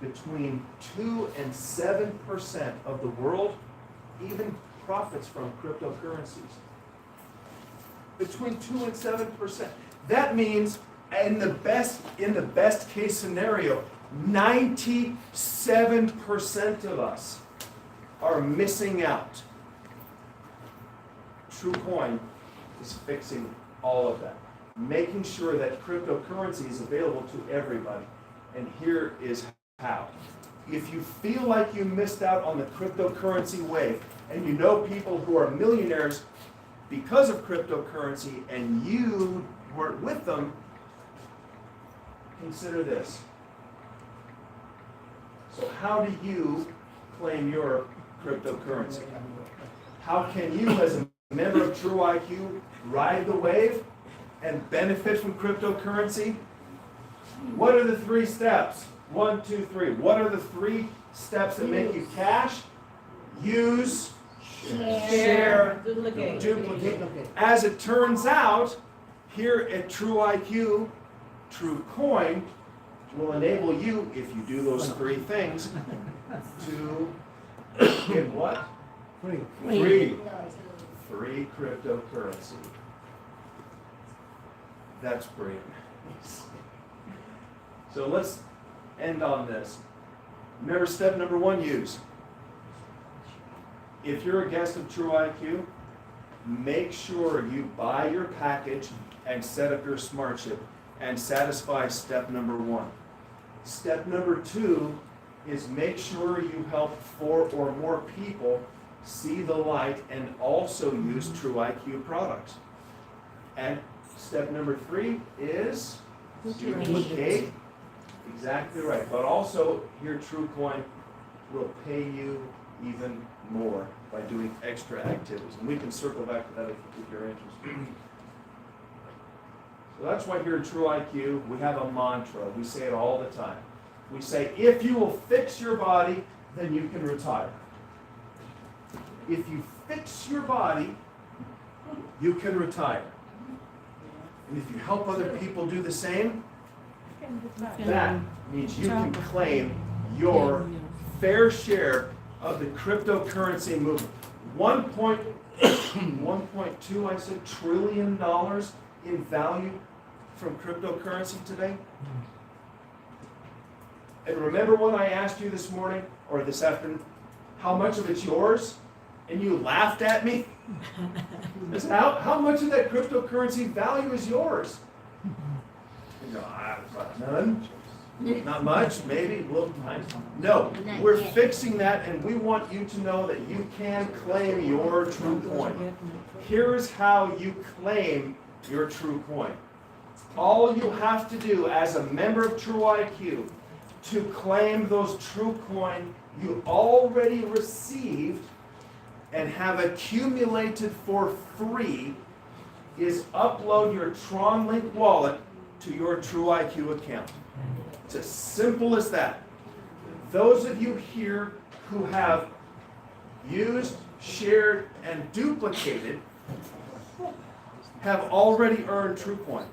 between 2 and 7% of the world even profits from cryptocurrencies. Between 2 and 7%. That means in the best case scenario, 97% of us are missing out. TrueCoin is fixing all of that, making sure that cryptocurrency is available to everybody. And here is how. If you feel like you missed out on the cryptocurrency wave, and you know people who are millionaires because of cryptocurrency, and you weren't with them, consider this. So how do you claim your cryptocurrency? How can you, as a member of TruIQ, ride the wave and benefit from cryptocurrency? What are the 3 steps? 1, 2, 3. What are the 3 steps that make you cash? Use, share, duplicate. As it turns out, here at TruIQ, TrueCoin will enable you, if you do those 3 things, to get what? Free cryptocurrency. That's brilliant. So let's end on this. Remember step number 1, use. If you're a guest of TruIQ, make sure you buy your package and set up your smart chip and satisfy step number 1. Step number 2 is make sure you help 4 or more people see the light and also use TruIQ products. And step number 3 is duplicate. Exactly right. But also your TrueCoin will pay you even more by doing extra activities. And we can circle back to that if you're interested. So that's why here at TruIQ we have a mantra. We say it all the time. We say, if you will fix your body, then you can retire. If you fix your body, you can retire. And if you help other people do the same, that means you can claim your fair share of the cryptocurrency movement. 1.2, I said, trillion dollars in value from cryptocurrency today. And remember when I asked you this morning or this afternoon, how much of it's yours? And you laughed at me? I said, how much of that cryptocurrency value is yours? You go, none. Not much, maybe a little time. No, we're fixing that, and we want you to know that you can claim your TrueCoin. Here's how you claim your TrueCoin. All you have to do as a member of TruIQ to claim those TrueCoin you already received and have accumulated for free is upload your TronLink wallet to your TruIQ account. It's as simple as that. Those of you here who have used, shared, and duplicated have already earned TrueCoin.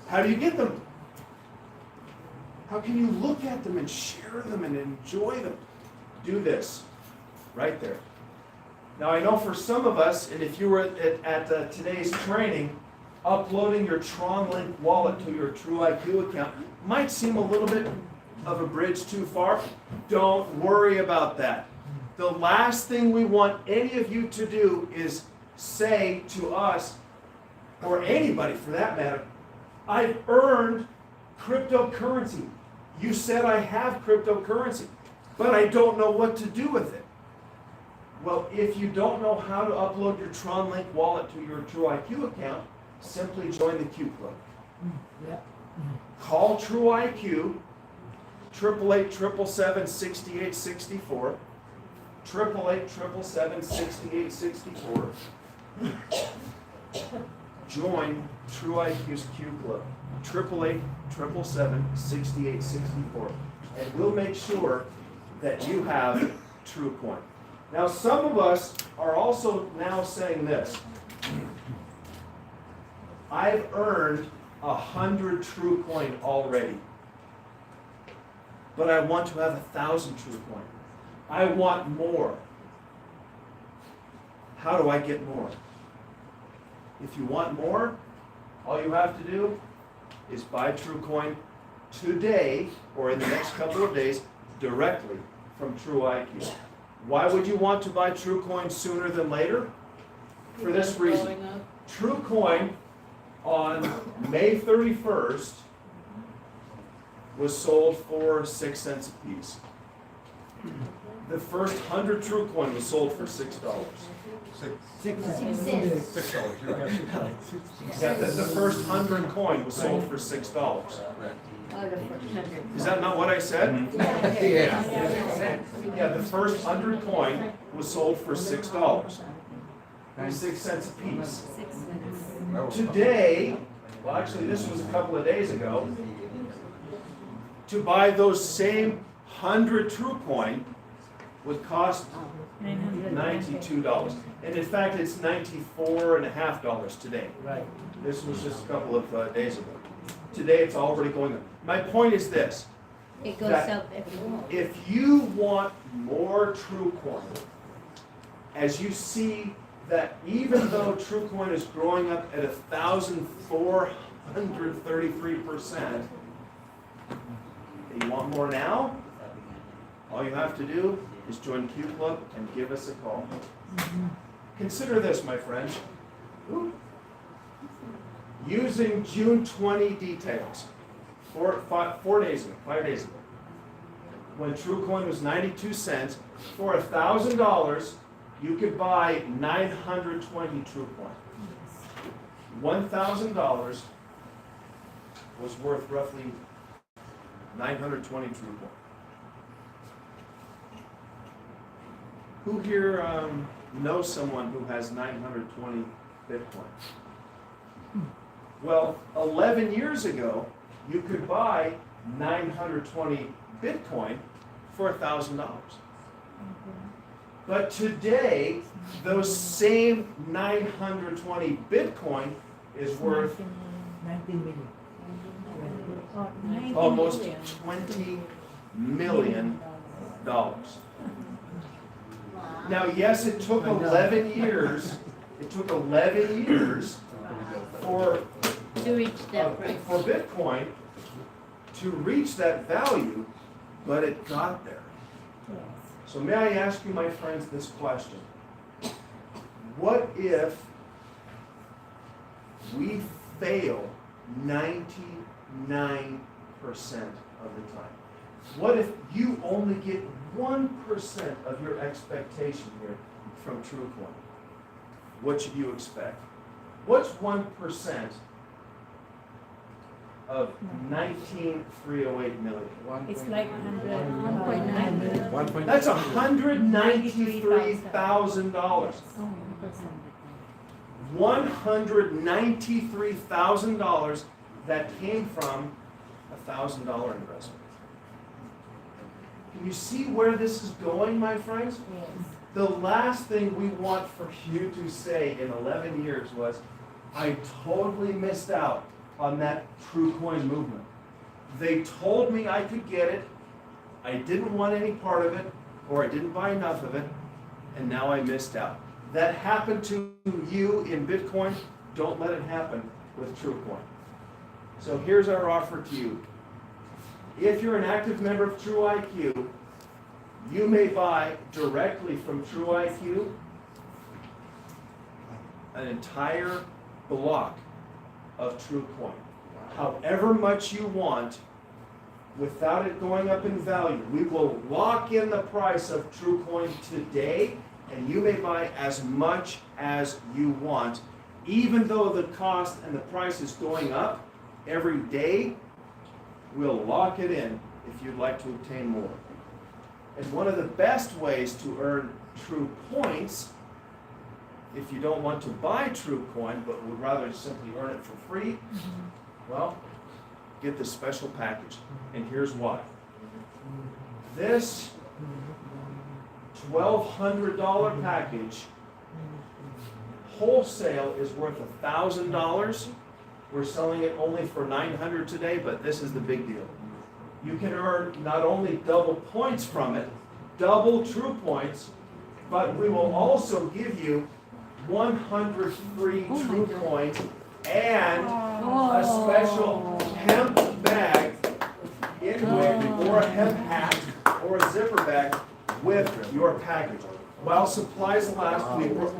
How do you get them? How can you look at them and share them and enjoy them? Do this right there. Now I know for some of us, and if you were at today's training, uploading your TronLink wallet to your TruIQ account might seem a little bit of a bridge too far. Don't worry about that. The last thing we want any of you to do is say to us, or anybody for that matter, I've earned cryptocurrency. You said I have cryptocurrency, but I don't know what to do with it. Well, if you don't know how to upload your TronLink wallet to your TruIQ account, simply join the Q Club. Call TruIQ, 888-777-6864, 888-777-6864. Join TruIQ's Q Club, 888-777-6864, and we'll make sure that you have TrueCoin. Now, some of us are also now saying this. I've earned 100 TrueCoin already, but I want to have 1,000 TrueCoin. I want more. How do I get more? If you want more, all you have to do is buy TrueCoin today or in the next couple of days directly from TruIQ. Why would you want to buy TrueCoin sooner than later? For this reason. TrueCoin on May 31st was sold for 6 cents a piece. The first 100 TrueCoin was sold for $6. $6. Yeah, the first 100 coin was sold for $6. Is that not what I said? Yeah, the first 100 coin was sold for $6. 6 cents a piece. Today, well actually this was a couple of days ago, to buy those same 100 TrueCoin would cost $92. And in fact, it's $94.50 today. Right. This was just a couple of days ago. Today, it's already going up. My point is this. It goes that up every month. if you want more TrueCoin, as you see that even though TrueCoin is growing up at 1,433%, you want more now? All you have to do is join Q Club and give us a call. Consider this, my friends. Using June 20 details, 5 days ago, when TrueCoin was 92 cents, for $1,000, you could buy 920 TrueCoin. $1,000 was worth roughly 920 TrueCoin. Who here knows someone who has 920 Bitcoin? Well, 11 years ago, you could buy 920 Bitcoin for $1,000. But today, those same 920 Bitcoin is worth 19 million. almost $20 million. Now, yes, it took 11 years. It took 11 years for for Bitcoin to reach that value, but it got there. So may I ask you, my friends, this question? What if we fail 99% of the time? What if you only get 1% of your expectation here from TrueCoin? What should you expect? What's 1% of 19,308 million? It's like 1.9 million. That's $193,000. $193,000 that came from a $1,000 investment. Can you see where this is going, my friends? Yes. The last thing we want for you to say in 11 years was, I totally missed out on that TrueCoin movement. They told me I could get it, I didn't want any part of it, or I didn't buy enough of it, and now I missed out. That happened to you in Bitcoin, don't let it happen with TrueCoin. So here's our offer to you. If you're an active member of TruIQ, you may buy directly from TruIQ an entire block of TrueCoin, however much you want, without it going up in value. We will lock in the price of TrueCoin today, and you may buy as much as you want, even though the cost and the price is going up every day. We'll lock it in if you'd like to obtain more. And one of the best ways to earn True Points, if you don't want to buy TrueCoin but would rather simply earn it for free, well, get this special package. And here's why. This $1,200 package, wholesale, is worth $1,000. We're selling it only for $900 today, but this is the big deal. You can earn not only double points from it, double True Points, but we will also give you 100 free TrueCoin and a special hemp bag in which, or a hemp hat, or a zipper bag with your package. While supplies last,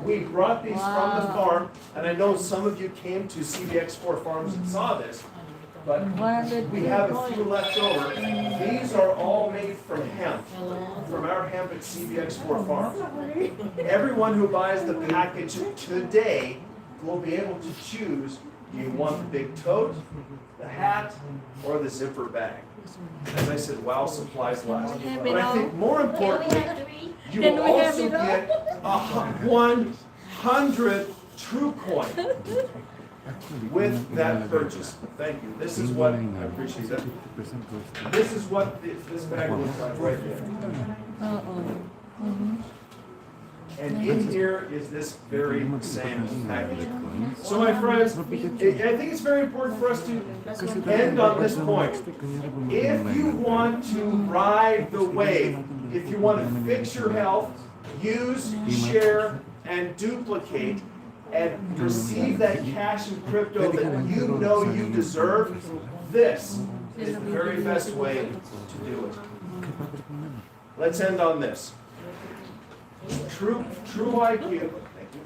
we brought these from the farm, and I know some of you came to CBX4 Farms and saw this, but we have a few left over. These are all made from hemp, from our hemp at CBX4 Farms. Everyone who buys the package today will be able to choose, do you want the big tote, the hat, or the zipper bag? As I said, while supplies last. But I think more importantly, you will also get 100 TrueCoin with that purchase. Thank you. This is what, I appreciate that. This is what this bag looks like right there. And in here is this very same package. So my friends, I think it's very important for us to end on this point. If you want to ride the wave, if you want to fix your health, use, share, and duplicate, and receive that cash and crypto that you know you deserve, this is the very best way to do it. Let's end on this. TruIQ. Thank you.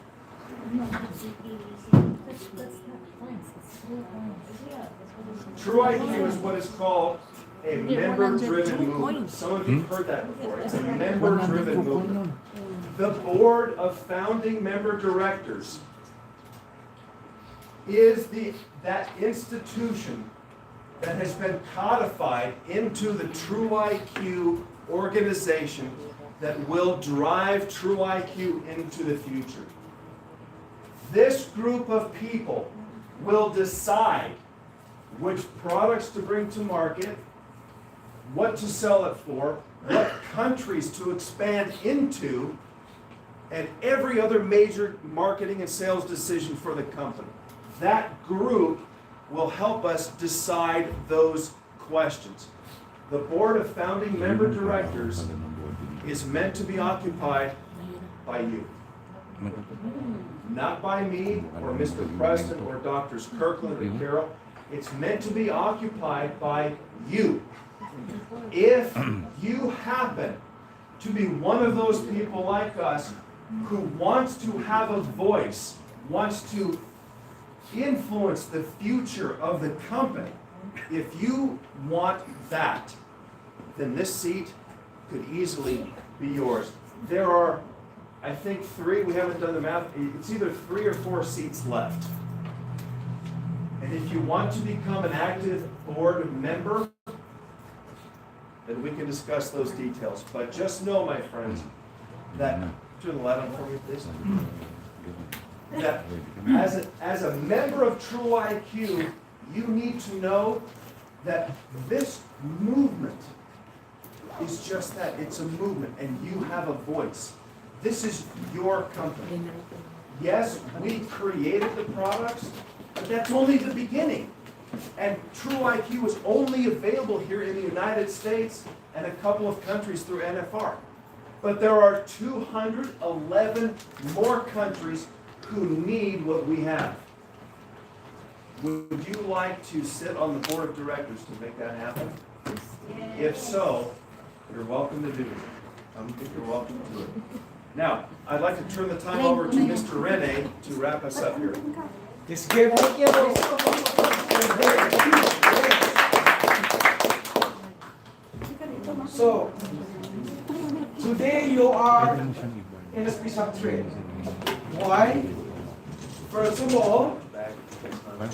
TruIQ is what is called a member-driven movement. Some of you have heard that before. It's a member-driven movement. The board of founding member directors is that institution that has been codified into the TruIQ organization that will drive TruIQ into the future. This group of people will decide which products to bring to market, what to sell it for, what countries to expand into, and every other major marketing and sales decision for the company. That group will help us decide those questions. The board of founding member directors is meant to be occupied by you. Not by me or Mr. Preston or Drs. Kirkland or Carroll. It's meant to be occupied by you. If you happen to be one of those people like us who wants to have a voice, wants to influence the future of the company, if you want that, then this seat could easily be yours. There are, I think, 3, we haven't done the math, it's either 3 or 4 seats left. And if you want to become an active board member, then we can discuss those details. But just know, my friends, that, turn the light on for me, please. That as a member of TruIQ, you need to know that this movement is just that. It's a movement, and you have a voice. This is your company. Yes, we created the products, but that's only the beginning. And TruIQ is only available here in the United States and a couple of countries through NFR. But there are 211 more countries who need what we have. Would you like to sit on the board of directors to make that happen? If so, you're welcome to do it. You're welcome to do it. Now, I'd like to turn the time over to Mr. Rene to wrap us up here. Let's give So, today you are in a special trade. Why? First of all,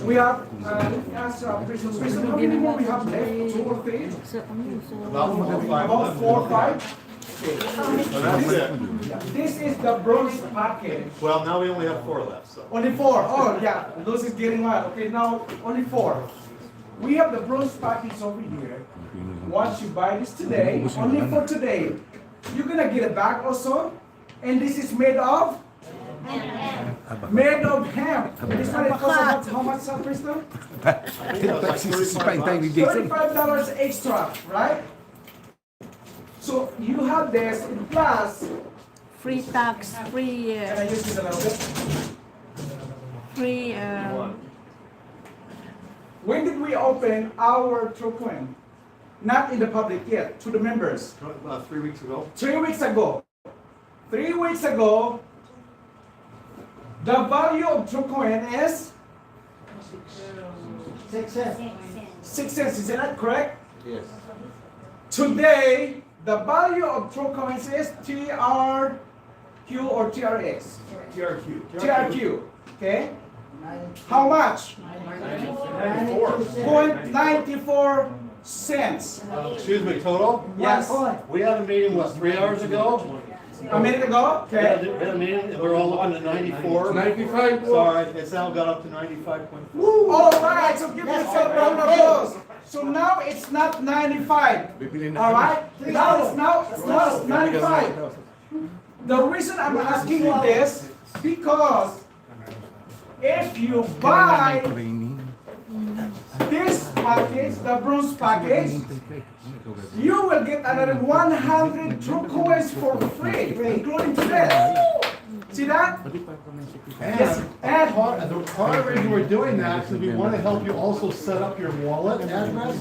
we have, as President, how many more we have left? 2 or 3? About 4 or 5? This is the bronze package. Well, now we only have 4 left, so. Only 4. Oh, yeah. Those is getting wild. Okay, now only 4. We have the bronze package over here. Once you buy this today, only for today, you're gonna get a bag also. And this is made of? Made of hemp. This one it costs about how much, Krista? $35 extra, right? So you have this in plus. Free tax, free. Can I use this a little bit? Free. When did we open our TrueCoin? Not in the public yet, to the members. 3 weeks ago. 3 weeks ago. 3 weeks ago, the value of TrueCoin is 6 cents. 6 cents. Is that correct? Yes. Today, the value of TrueCoins is TRQ or TRX? TRQ. TRQ. Okay? How much? 0.94 cents. Excuse me, total? Yes. We had a meeting, what, 3 hours ago? A minute ago? We had Okay. a meeting, and we're all looking at 94. 95. Sorry, it's now got up to 95.4. All right, so give yourself a round of applause. So now it's not 95. All right? Now it's 95. The reason I'm asking you this, because if you buy this package, the bronze package, you will get another 100 TrueCoins for free, including today. See that? Yes. And The part of the reason we're doing that is we want to help you also set up your wallet address,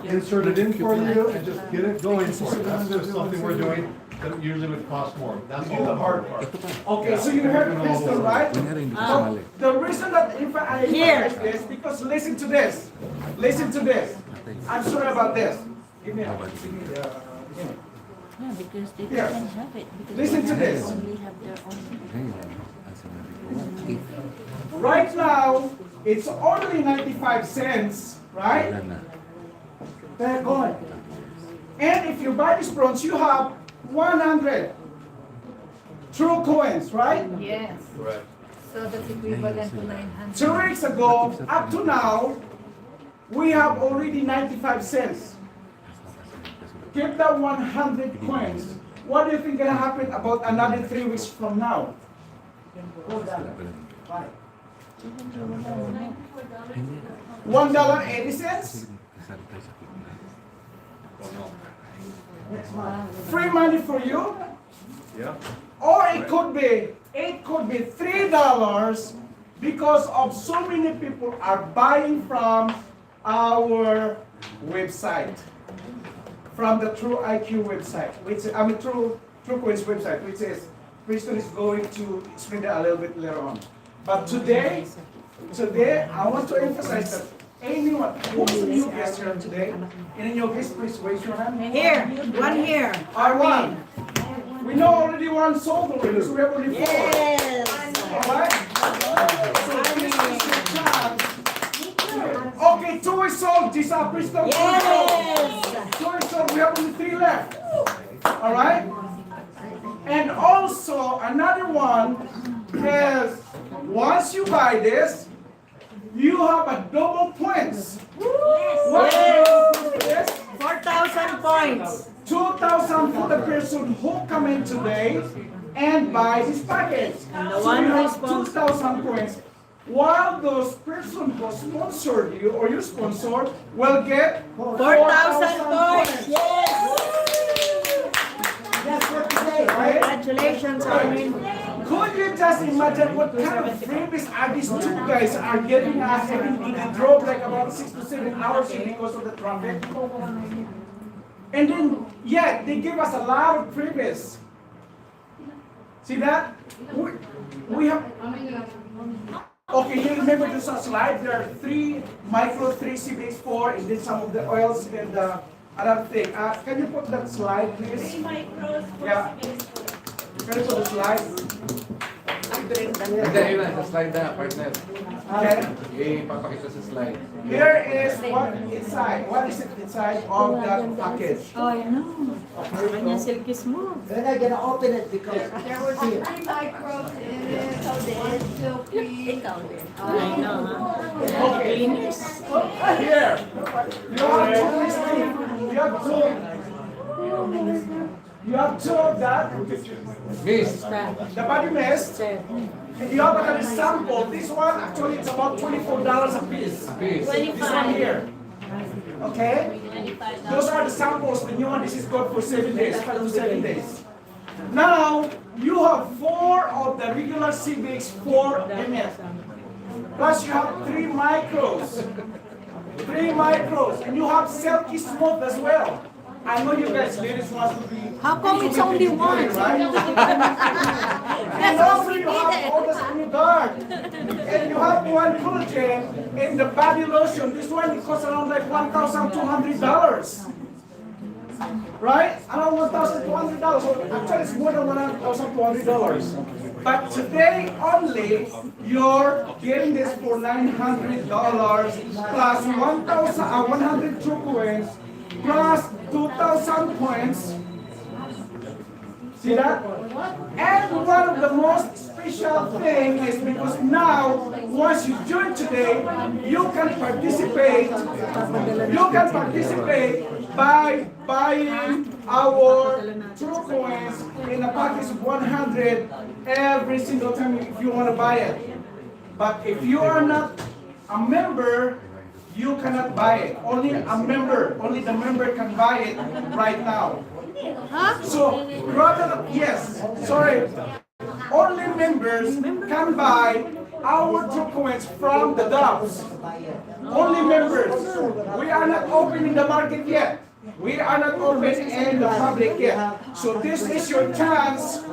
insert it in for you, and just get it going for you. That's just something we're doing that usually would cost more. That's Do all. the hard part. okay, so you heard Crystal, right? So the reason that if I emphasize this, because listen to this. Listen to this. I'm sorry about this. Give me, Nobody. Yeah, because they Here. can have it. Because Listen to they this. only have their own. Right now, it's only 95 cents, right? They're gone. And if you buy this bronze, you have 100 true coins, right? Yes. Correct. So that's equivalent to 900. 2 weeks ago, up to now, we have already 95 cents. Keep that 100 coins. What do you think gonna happen about another 3 weeks from now? Why? $1.80? Free money for you? Yeah. Or it could be $3 because of so many people are buying from our website, from the TruIQ website, TruQoin's website, which is Kristen is going to explain that a little bit later on. But today I want to emphasize that anyone who's a new guest here today, any new guest, please raise your hand. Here, one here. One. We know already one sold already, so we have only 4. Yes. Alright? So this is your chance. Okay, 2 is sold. These are Bristol. Yes. 2 is sold. We have only 3 left. Alright? And also another one is once you buy this, you have a double points. What is this? 4,000 points. 2,000 for the person who come in today and buy this package. And the So one you who have sponsors. 2,000 points. While those person who sponsored you or you sponsor will get 4,000 points. Yes. That's what today, right? Congratulations, Armin. Could you just imagine what kind of freebies are these 2 guys are getting us having they drove like about 6 to 7 hours because of the traffic? And then, yeah, they give us a lot of freebies. See that? We have. Okay, you remember this slide? There are 3 micro, 3 CBX4, and then some of the oils and another thing. Can you put that slide, please? 3 micros, 4 Yeah. Can you put the slide? Hindi, yun na, sa slide na, partner. Okay. Ipapakita sa slide. Here is what inside. What is it inside of that package? Oh, I know. Kanya silky smooth. We're not gonna open it because There was 3 microbes in it, so it's silky. Ikaw din. I know, huh? Okay. Cleaners. Here. You have 2 listing. You have 2. You have 2 of that. Miss, The body mist. And you have another sample. This one actually it's about $24 a piece. Miss. This one here. Okay? Those are the samples. The new one, this is good for 7 days, 5 to 7 days. Now, you have 4 of the regular CBX4 ml. Plus you have 3 micros. 3 micros. And you have silky smooth as well. I know you guys ladies want to be. How come it's only one? Right? And also you have all the skin guard. And you have one collagen in the body lotion. This one costs around like $1,200. Right? Around $1,200. So actually it's more than $1,200. But today only, you're getting this for $900 plus 100 TruQoins plus 2,000 points. See that? And one of the most special thing is because now, once you join today, you can participate. You can participate by buying our TruQoins in a package of 100 every single time if you want to buy it. But if you are not a member, you cannot buy it. Only a member, only the member can buy it right now. So, rather, yes, sorry. Only members can buy our TruQoins from the Dobbs. Only members. We are not open in the market yet. We are not open in the public yet. So this is your chance.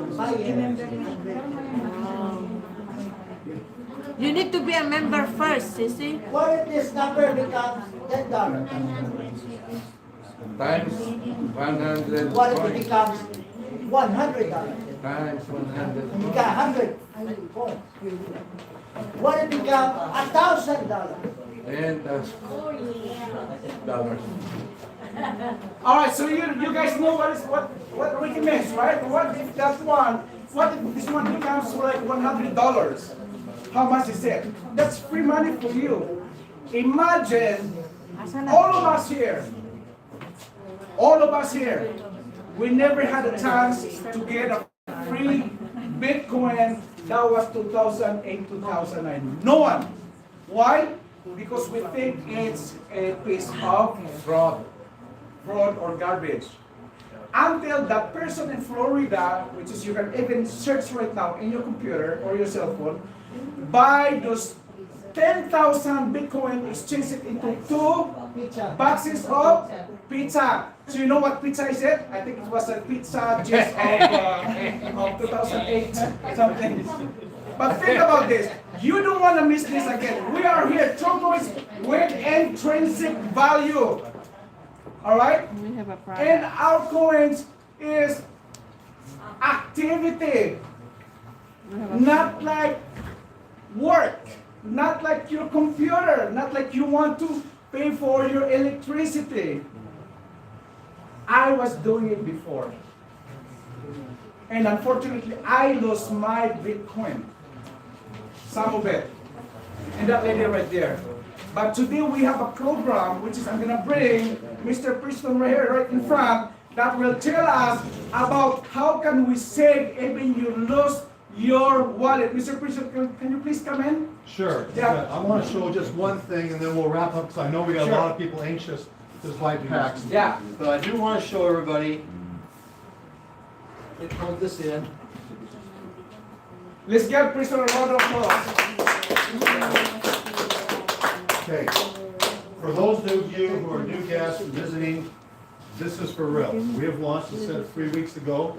You need to be a member first, you see? what if this number becomes $10? Times 100 What if it coins. becomes $100? Times 100 And you got 100 coins. What if it becomes $1,000? $10,000. All right, so you guys know what Ricky means, right? What if that one? What if this one becomes like $100? How much is it? That's free money for you. Imagine all of us here, we never had a chance to get a free Bitcoin that was 2008, 2009. No one. Why? Because we think it's a piece of fraud or garbage. Until that person in Florida, which is you can even search right now in your computer or your cell phone, buy those 10,000 Bitcoin, exchange it into 2 boxes of pizza. So you know what pizza is it? I think it was a pizza just of 2008 something. But think about this. You don't want to miss this again. We are here, TrueCoins with intrinsic value. All right? We have a And our coins is activity, not like work, not like your computer, not like you want to pay for your electricity. I was doing it before. And unfortunately, I lost my Bitcoin. Some of it. And that lady right there. But today we have a program, which is I'm going to bring Mr. Preston right here, right in front, that will tell us about how can we save even you lost your wallet. Mr. Preston, can you please come in? Sure. Yeah. I want to show just one thing and then we'll wrap up because I know we got a lot of people anxious to buy packs. Yeah. But I do want to show everybody. Let's plug this in. Let's give Preston a round of applause. Okay. For those of you who are new guests visiting, this is for real. We have launched this 3 weeks ago.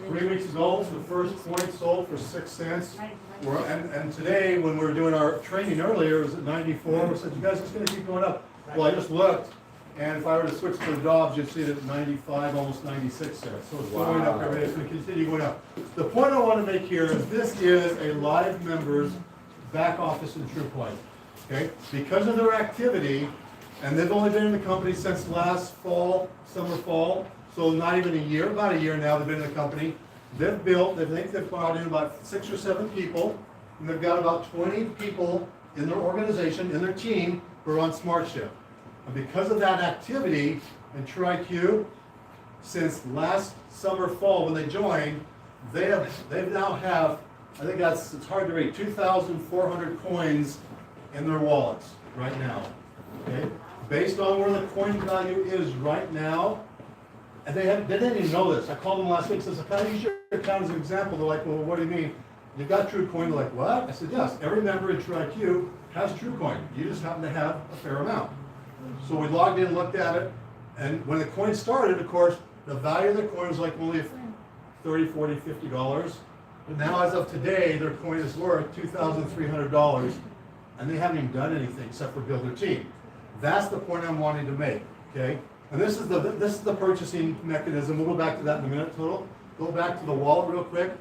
3 weeks ago, the first coin sold for 6 cents. And today, when we were doing our training earlier, it was at 94. We said, you guys, it's going to keep going up. Well, I just looked, and if I were to switch to the Dobbs, you'd see it at 95, almost 96 cents. So it's going up every day. It's going to continue going up. The point I want to make here is this is a live members back office in TrueCoin. Okay? Because of their activity, and they've only been in the company since last fall, summer, fall, so not even a year, about a year now they've been in the company. They've built, they think they've brought in about 6 or 7 people, and they've got about 20 people in their organization, in their team, who are on SmartShip. And because of that activity in TruIQ, since last summer, fall, when they joined, they now have, I think it's hard to read, 2,400 coins in their wallets right now. Okay? Based on where the coin value is right now, and they didn't even know this. I called them last week and said, can I use your account as an example? They're like, well, what do you mean? You've got TrueCoin. They're like, what? I said, yes, every member in TruIQ has TrueCoin. You just happen to have a fair amount. So we logged in, looked at it, and when the coin started, of course, the value of the coin was like only $30, $40, $50. But now, as of today, their coin is worth $2,300, and they haven't even done anything except for build their team. That's the point I'm wanting to make, okay? And this is the purchasing mechanism. We'll go back to that in a minute total. Go back to the wallet real quick.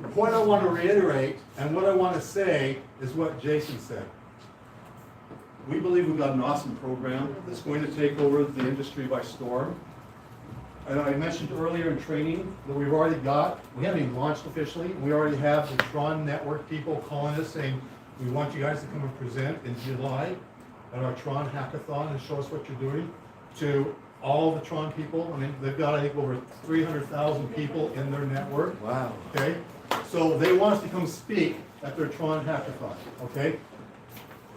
The point I want to reiterate, and what I want to say, is what Jason said. We believe we've got an awesome program that's going to take over the industry by storm. And I mentioned earlier in training that we haven't even launched officially. We already have the Tron network people calling us saying, we want you guys to come and present in July at our Tron hackathon and show us what you're doing to all the Tron people. I mean, they've got, I think, over 300,000 people in their network. Wow. Okay? So they want us to come speak at their Tron hackathon. Okay?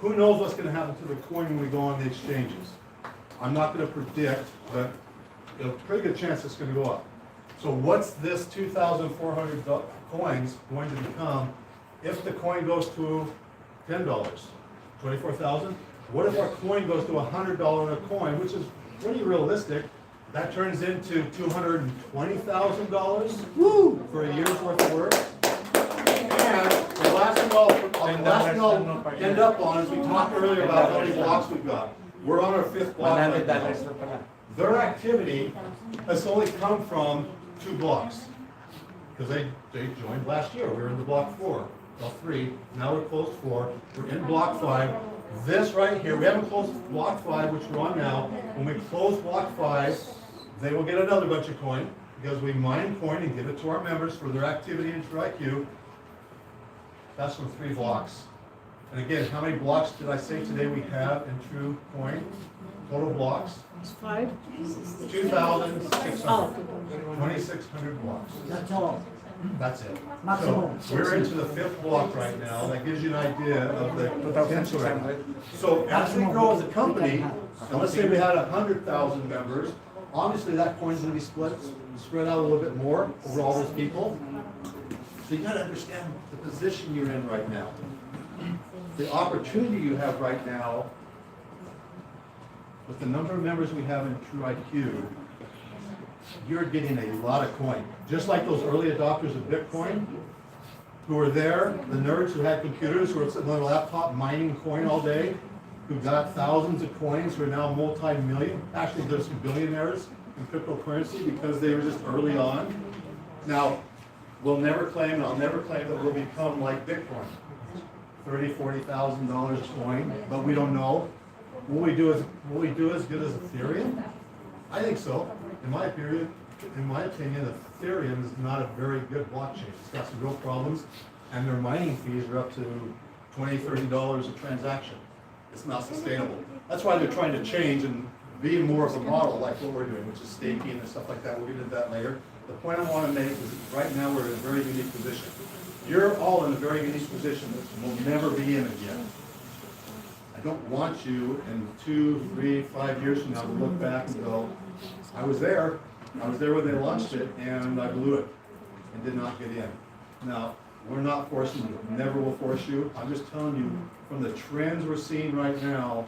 Who knows what's going to happen to the coin when we go on the exchanges? I'm not going to predict, but a pretty good chance it's going to go up. So what's this 2,400 coins going to become if the coin goes to $10, 24,000? What if our coin goes to $100 a coin, which is pretty realistic? That turns into $220,000 for a year's worth of work. And the last thing I'll end up on is we talked earlier about how many blocks we've got. We're on our 5th block right now. their activity has only come from 2 blocks. Because they joined last year. We were in the block 4, well 3, now we're closed 4, we're in block 5. This right here, we haven't closed block 5, which we're on now. When we close block 5, they will get another bunch of coin, because we mine coin and give it to our members for their activity in TruIQ. That's from 3 blocks. And again, how many blocks did I say today we have in TruCoin? Total blocks? 5. 2,600. 2,600 blocks. That's all. That's it. Maximum. So we're into the 5th block right now. That gives you an idea of the potential right now. So as we grow as a company, and let's say we had 100,000 members, obviously that coin's going to be spread out a little bit more over all those people. So you got to understand the position you're in right now. The opportunity you have right now with the number of members we have in TruIQ, you're getting a lot of coin. Just like those early adopters of Bitcoin who were there, the nerds who had computers, who were sitting on a laptop mining coin all day, who got thousands of coins, who are now multi-million. Actually, there's some billionaires in cryptocurrency because they were just early on. Now, we'll never claim, and I'll never claim that we'll become like Bitcoin. $30,000, $40,000 a coin, but we don't know. Will we do as good as Ethereum? I think so. In my opinion, Ethereum is not a very good blockchain. It's got some real problems, and their mining fees are up to $20, $30 a transaction. It's not sustainable. That's why they're trying to change and be more of a model like what we're doing, which is staking and stuff like that. We'll get into that later. The point I want to make is right now we're in a very unique position. You're all in a very unique position that will never be in again. I don't want you in 2, 3, 5 years from now to look back and go, I was there when they launched it and I blew it and did not get in. Now, we're not forcing you, never will force you. I'm just telling you, from the trends we're seeing right now,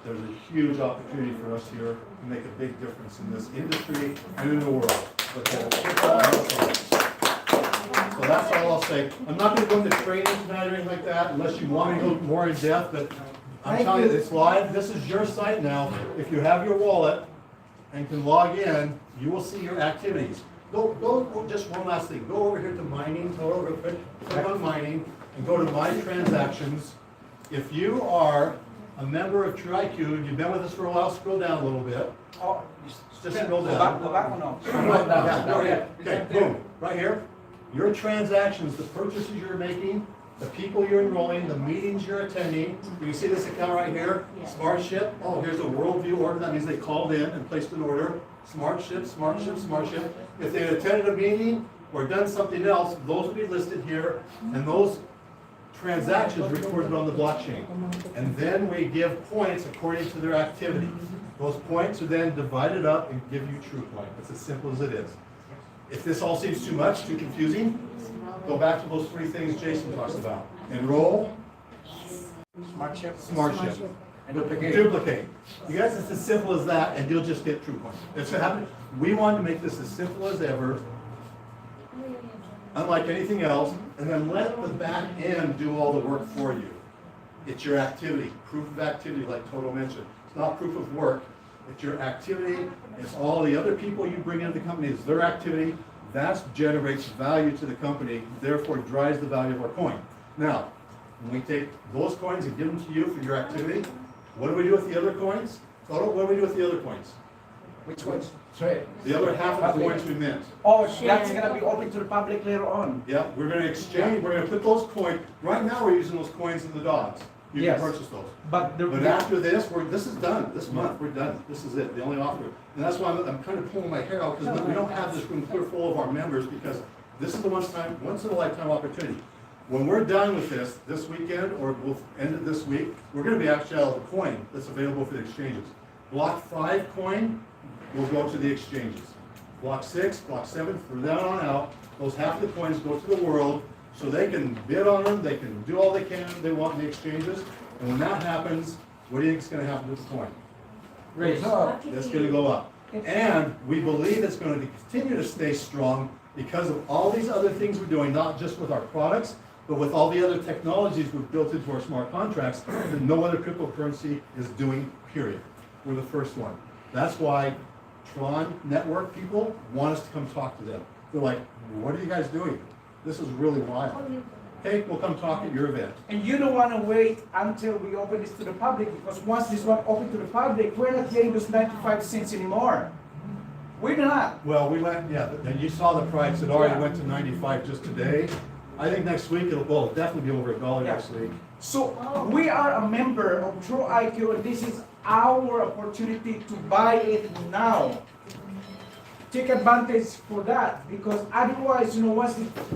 there's a huge opportunity for us here to make a big difference in this industry and in the world. So that's all I'll say. I'm not going to go into training tonight or anything like that unless you want me to go more in depth, but I'm telling you, it's live. This is your site now. If you have your wallet and can log in, you will see your activities. Go, just one last thing. Go over here to mining, go over quick, click on mining, and go to my transactions. If you are a member of TruIQ, you've been with us for a while, scroll down a little bit. Oh, Just scroll down. Go back or no? Scroll down. Okay, boom, right here. Your transactions, the purchases you're making, the people you're enrolling, the meetings you're attending. You can see this account right here, Smart Ship. Oh, here's a worldview order. That means they called in and placed an order. Smart Ship, Smart Ship, Smart Ship. If they had attended a meeting or done something else, those would be listed here, and those transactions recorded on the blockchain. And then we give points according to their activity. Those points are then divided up and give you TrueCoin. It's as simple as it is. If this all seems too much, too confusing, go back to those 3 things Jason talks about. Enroll, Smart Ship. and duplicate. You guys, it's as simple as that, and you'll just get TrueCoin. It's happening. We wanted to make this as simple as ever, unlike anything else, and then let the back end do all the work for you. It's your activity, proof of activity, like Toto mentioned. It's not proof of work. It's your activity. It's all the other people you bring into the company. It's their activity. That generates value to the company, therefore drives the value of our coin. Now, when we take those coins and give them to you for your activity, what do we do with the other coins? Toto, what do we do with the other coins? Which ones? Sorry. The other half of the coins we mint. Oh, that's gonna be open to the public later on. Yeah, we're gonna exchange, we're gonna put those coins, right now we're using those coins in the dogs. You can Yes. purchase those. But But after this, this is done, this month, we're done, this is it, the only offer. And that's why I'm kind of pulling my hair out, because we don't have this room clear full of our members, because this is the once in a lifetime opportunity. When we're done with this weekend, or we'll end it this week, we're gonna be actually out of the coin that's available for the exchanges. Block 5 coin will go to the exchanges. Block 6, Block 7, from then on out, those half the coins go to the world, so they can bid on them, they can do all they want in the exchanges, and when that happens, what do you think is gonna happen to the coin? raise up. It's gonna go up. And we believe it's gonna continue to stay strong because of all these other things we're doing, not just with our products, but with all the other technologies we've built into our smart contracts that no other cryptocurrency is doing, period. We're the first one. That's why Tron Network people want us to come talk to them. They're like, what are you guys doing? This is really wild. Hey, we'll come talk at your event. And you don't want to wait until we open this to the public, because once this one open to the public, we're not getting those 95 cents anymore. We're not. Well, we went, yeah, and you saw the price, it already went to 95 just today. I think next week it'll definitely be over $1 next week. So we are a member of TruIQ, and this is our opportunity to buy it now. Take advantage for that, because otherwise,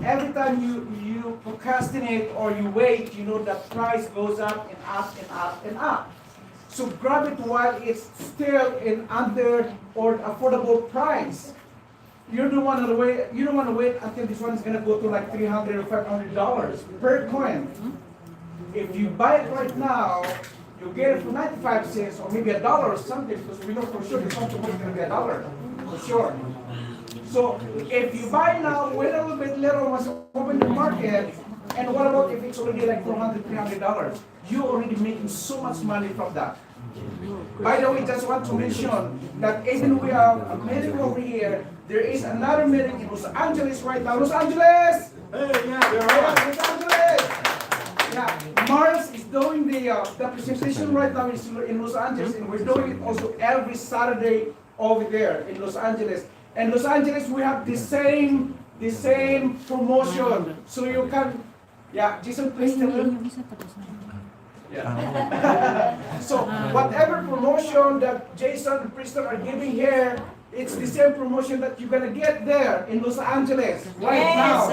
every time you procrastinate or you wait, the price goes up and up and up and up. So grab it while it's still in under or affordable price. You don't want to wait. You don't want to wait until this one is going to go to like $300 or $500 per coin. If you buy it right now, you get it for 95 cents or maybe $1 or something, because we know for sure this one tomorrow is going to be $1 for sure. So if you buy now, wait a little bit later once you open the market, and what about if it's already like $400, $300? You're already making so much money from that. By the way, just want to mention that even we have a meeting over here, there is another meeting in Los Angeles right now. Los Angeles! Hey, yeah, they're on. Los Angeles! Yeah, Mars is doing the presentation right now in Los Angeles, and we're doing it also every Saturday over there in Los Angeles. And Los Angeles, we have the same promotion, so you can, Jason, please tell them. Yeah. So whatever promotion that Jason and Preston are giving here, it's the same promotion that you're gonna get there in Los Angeles right now.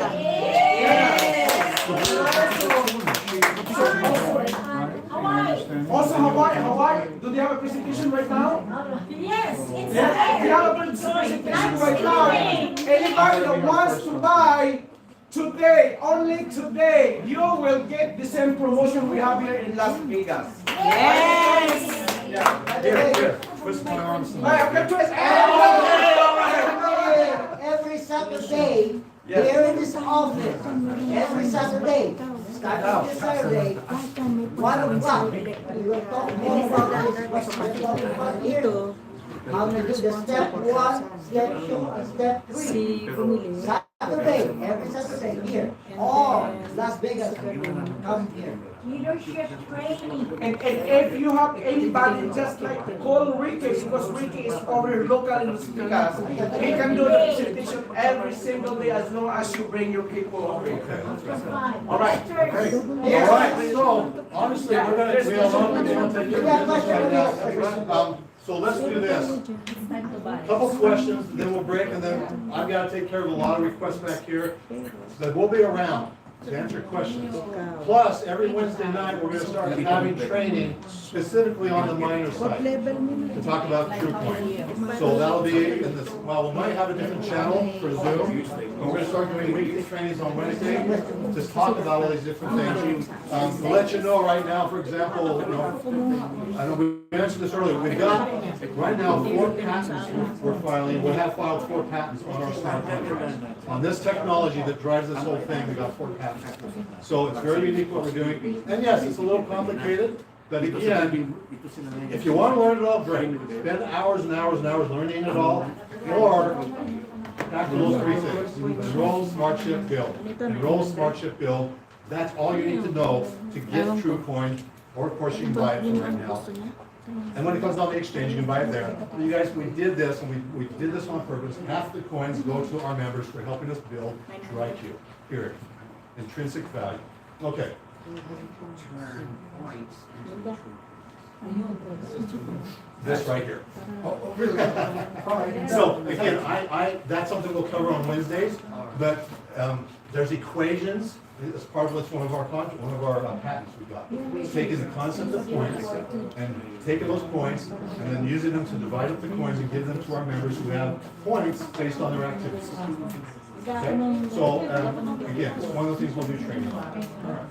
Also Hawaii. Do they have a presentation right now? Yes, it's They have a presentation right now. Anybody that wants to buy today, only today, you will get the same promotion we have here in Las Vegas. Yes! Yeah. Here, twist my arms. Every Saturday, here in this office, every Saturday, starting this Saturday, 1 o'clock, we will talk more about this, what we're talking about here. How to do the step 1, step 2, and step 3. Saturday, every Saturday here, all Las Vegas come here. Leadership training. And if you have anybody, just like call Ricky, because Ricky is over local in Las Vegas. He can do the presentation every single day as long as you bring your people over here. All right. All right, so honestly, we're gonna take care of this right now. So let's do this. Couple questions, then we'll break, and then I've got to take care of a lot of requests back here. But we'll be around to answer questions. Plus, every Wednesday night, we're going to start having training specifically on the miner side to talk about TrueCoin. So that'll be in this, well, we might have a different channel for Zoom, but we're going to start doing weekly trainings on Wednesday to talk about all these different things. To let you know right now, for example, I know we mentioned this earlier, we've got right now 4 patents we're filing. We have filed 4 patents on our smart contracts. On this technology that drives this whole thing, we got 4 patents. So it's very unique what we're doing. And yes, it's a little complicated, but again, if you want to learn it all, great. Spend hours and hours and hours learning it all, or back to those 3 things. Enroll, smart ship, build. Enroll, smart ship, build. That's all you need to know to get TrueCoin, or of course you can buy it from right now. And when it comes down to the exchange, you can buy it there. You guys, we did this, and we did this on purpose. Half the coins go to our members for helping us build TruIQ, period. Intrinsic value. Okay. This right here. Oh, really? So again, that's something we'll cover on Wednesdays, but there's equations. As part of what's one of our patents we got. Taking the concept of points and taking those points and then using them to divide up the coins and give them to our members who have points based on their activities. Okay? So again, it's one of the things we'll do training on.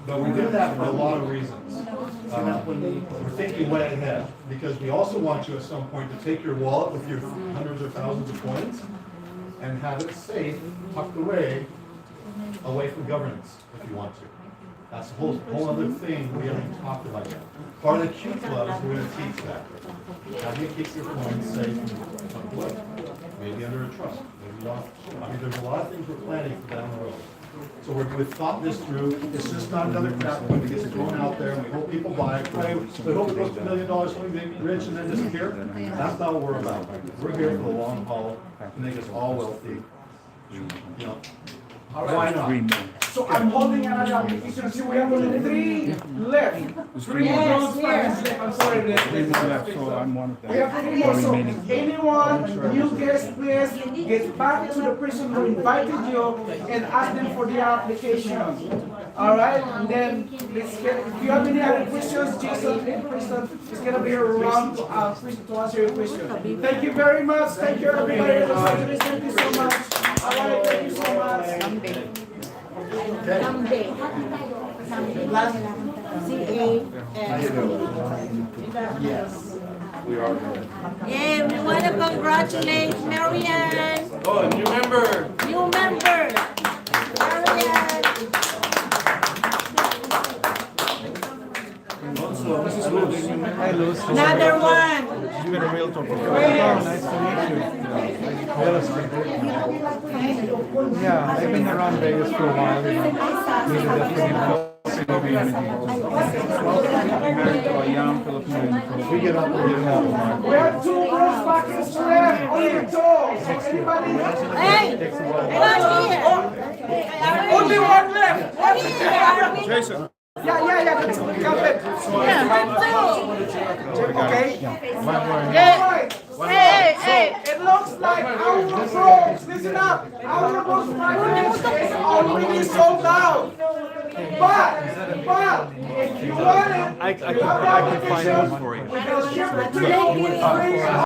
But we did that for a lot of reasons. We're thinking way ahead because we also want you at some point to take your wallet with your hundreds or thousands of coins and have it safe, tucked away from governance if you want to. That's a whole other thing we haven't talked about yet. Part of the Q Club is we're gonna teach that. How do you keep your coins safe from what? Maybe under a trust, maybe not. I mean, there's a lot of things we're planning for down the road. So we've thought this through. It's just not another crap coin that gets thrown out there and we hope people buy it. Right? We hope it goes to $1 million, so we make rich and then disappear. That's not what we're about. We're here for the long haul to make us all wealthy. You know, why not? So I'm holding another application. See, we have only 3 left. 3 more bronze finals left. I'm sorry, left. So I'm one of them. We have 3 more. So anyone, new guest, please get back to the person who invited you and ask them for their application. All right, and then let's get. If you have any other questions, Jason and Kristen is gonna be around to answer your question. Thank you very much. Thank you, everybody. Thank you so much. All right, thank you so much. Someday. Yes, we are. Yeah, we want to congratulate Marian. Oh, new member. New member. Marian. Hi, Luz. Another one. You've been a real talk. Nice to meet you. Yeah, I've been around Vegas for a while. Married to a young Filipino. We get up and get out. We have 2 bronze buckets left. Only 2. Anybody? Hey, Only 1 left. Jason. Yeah. That's count it. Okay. Hey. It looks like our bronze. Listen up. Our bronze buckets is already sold out. But if you want it, I can find one for you. We can ship it to you.